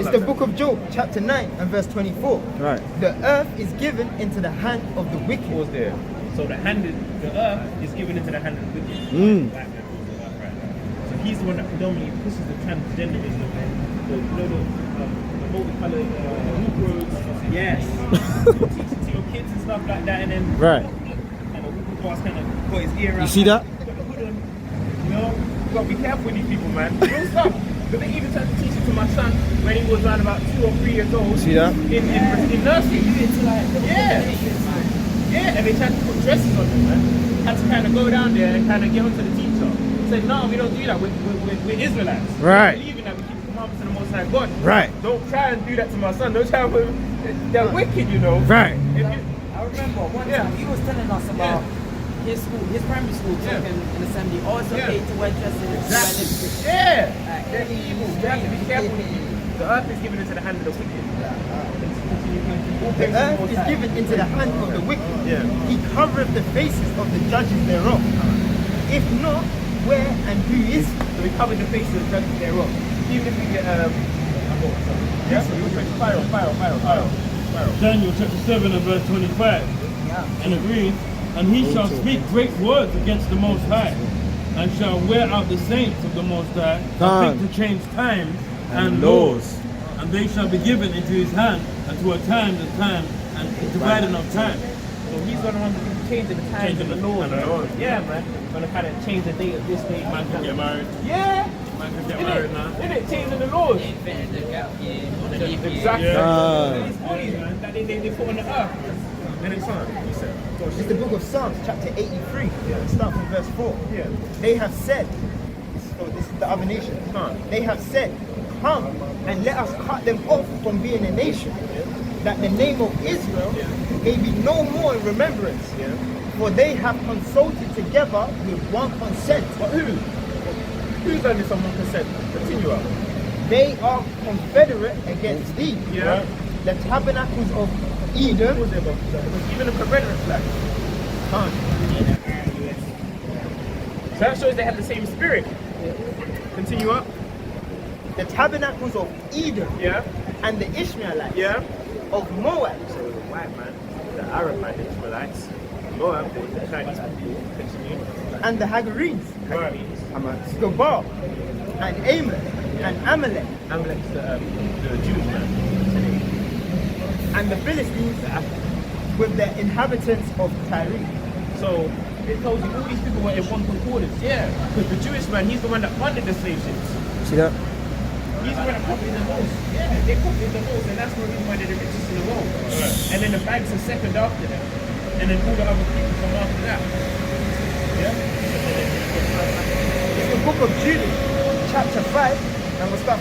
Speaker 3: It's the book of Job, chapter 9 and verse 24.
Speaker 6: Right.
Speaker 3: The earth is given into the hand of the wicked.
Speaker 2: Pause there. So the earth is given into the hand of the wicked. Black man rules the earth right now. So he's the one that predominantly pushes the transgenderism and the multicolored Negroes. Yes. Teaching to your kids and stuff like that, and then
Speaker 6: Right.
Speaker 2: And the wicked boss kind of got his ear out.
Speaker 6: You see that?
Speaker 2: Got the hood on. You know, you gotta be careful with these people, man. Real stuff. But they even tried to teach it to my son when he was around about 2 or 3 years old.
Speaker 6: See that?
Speaker 2: In nursery. Yeah. Yeah, and they tried to put dresses on him, man. Had to kind of go down there and kind of get onto the teacher. Said, no, we don't do that. We're Israelites.
Speaker 6: Right.
Speaker 2: We believe in that. We keep the commandments of the Most High God.
Speaker 6: Right.
Speaker 2: Don't try and do that to my son. Don't try and put him. They're wicked, you know.
Speaker 6: Right.
Speaker 2: If you,
Speaker 8: I remember one time he was telling us about his school, his primary school, talking in assembly. Oh, it's okay to wear dresses.
Speaker 2: Exactly. Yeah. They're evil. You have to be careful with people. The earth is given into the hand of the wicked.
Speaker 3: The earth is given into the hand of the wicked.
Speaker 2: Yeah.
Speaker 3: He covereth the faces of the judges thereof. If not, where and who is he?
Speaker 2: So we covered the faces of the judges thereof. Even if we get yeah. Fire.
Speaker 4: Daniel chapter 7 and verse 25. And agrees, and he shall speak great words against the Most High, and shall wear out the saints of the Most High, and think to change times and laws. And they shall be given into his hand unto a time and dividing of time.
Speaker 2: So he's one of the ones that can change the times and the laws. Yeah, man. Gonna kind of change the date of this day.
Speaker 4: Man can get married.
Speaker 2: Yeah.
Speaker 4: Man can get married now.
Speaker 2: Isn't it changing the laws?
Speaker 5: Exactly.
Speaker 2: Exactly. These bodies, man, that they put on the earth. And it's on. He said.
Speaker 3: It's the book of Psalms, chapter 83. Start from verse 4.
Speaker 2: Yeah.
Speaker 3: They have said, this is the other nation. They have said, come and let us cut them off from being a nation, that the name of Israel may be no more in remembrance. For they have consulted together with one consent.
Speaker 2: But who? Who's done this on one consent? Continue up.
Speaker 3: They are confederate against thee.
Speaker 2: Yeah.
Speaker 3: The tabernacles of Edom.
Speaker 2: Because even the Confederate flag. So that shows they have the same spirit. Continue up.
Speaker 3: The tabernacles of Edom.
Speaker 2: Yeah.
Speaker 3: And the Ishmaelites.
Speaker 2: Yeah.
Speaker 3: Of Moab.
Speaker 2: So the white man, the Arab man, the Ishmaelites, Moab, the Chinese people,
Speaker 3: and the Hagarenes.
Speaker 2: Gabal,
Speaker 3: and Ammon, and Amalek.
Speaker 2: Amalek's the Jewish man.
Speaker 3: And the Philistines with the inhabitants of Tyre.
Speaker 2: So it tells you all these people were in one concordance. Yeah, because the Jewish man, he's the one that funded the slave ships.
Speaker 6: See that?
Speaker 2: He's the one that copied the most. Yeah, they copied the most, and that's the reason why they're the richest in the world. And then the banks are second after them, and then all the other people come after that. Yeah.
Speaker 3: It's the book of Jude, chapter 5, and we'll start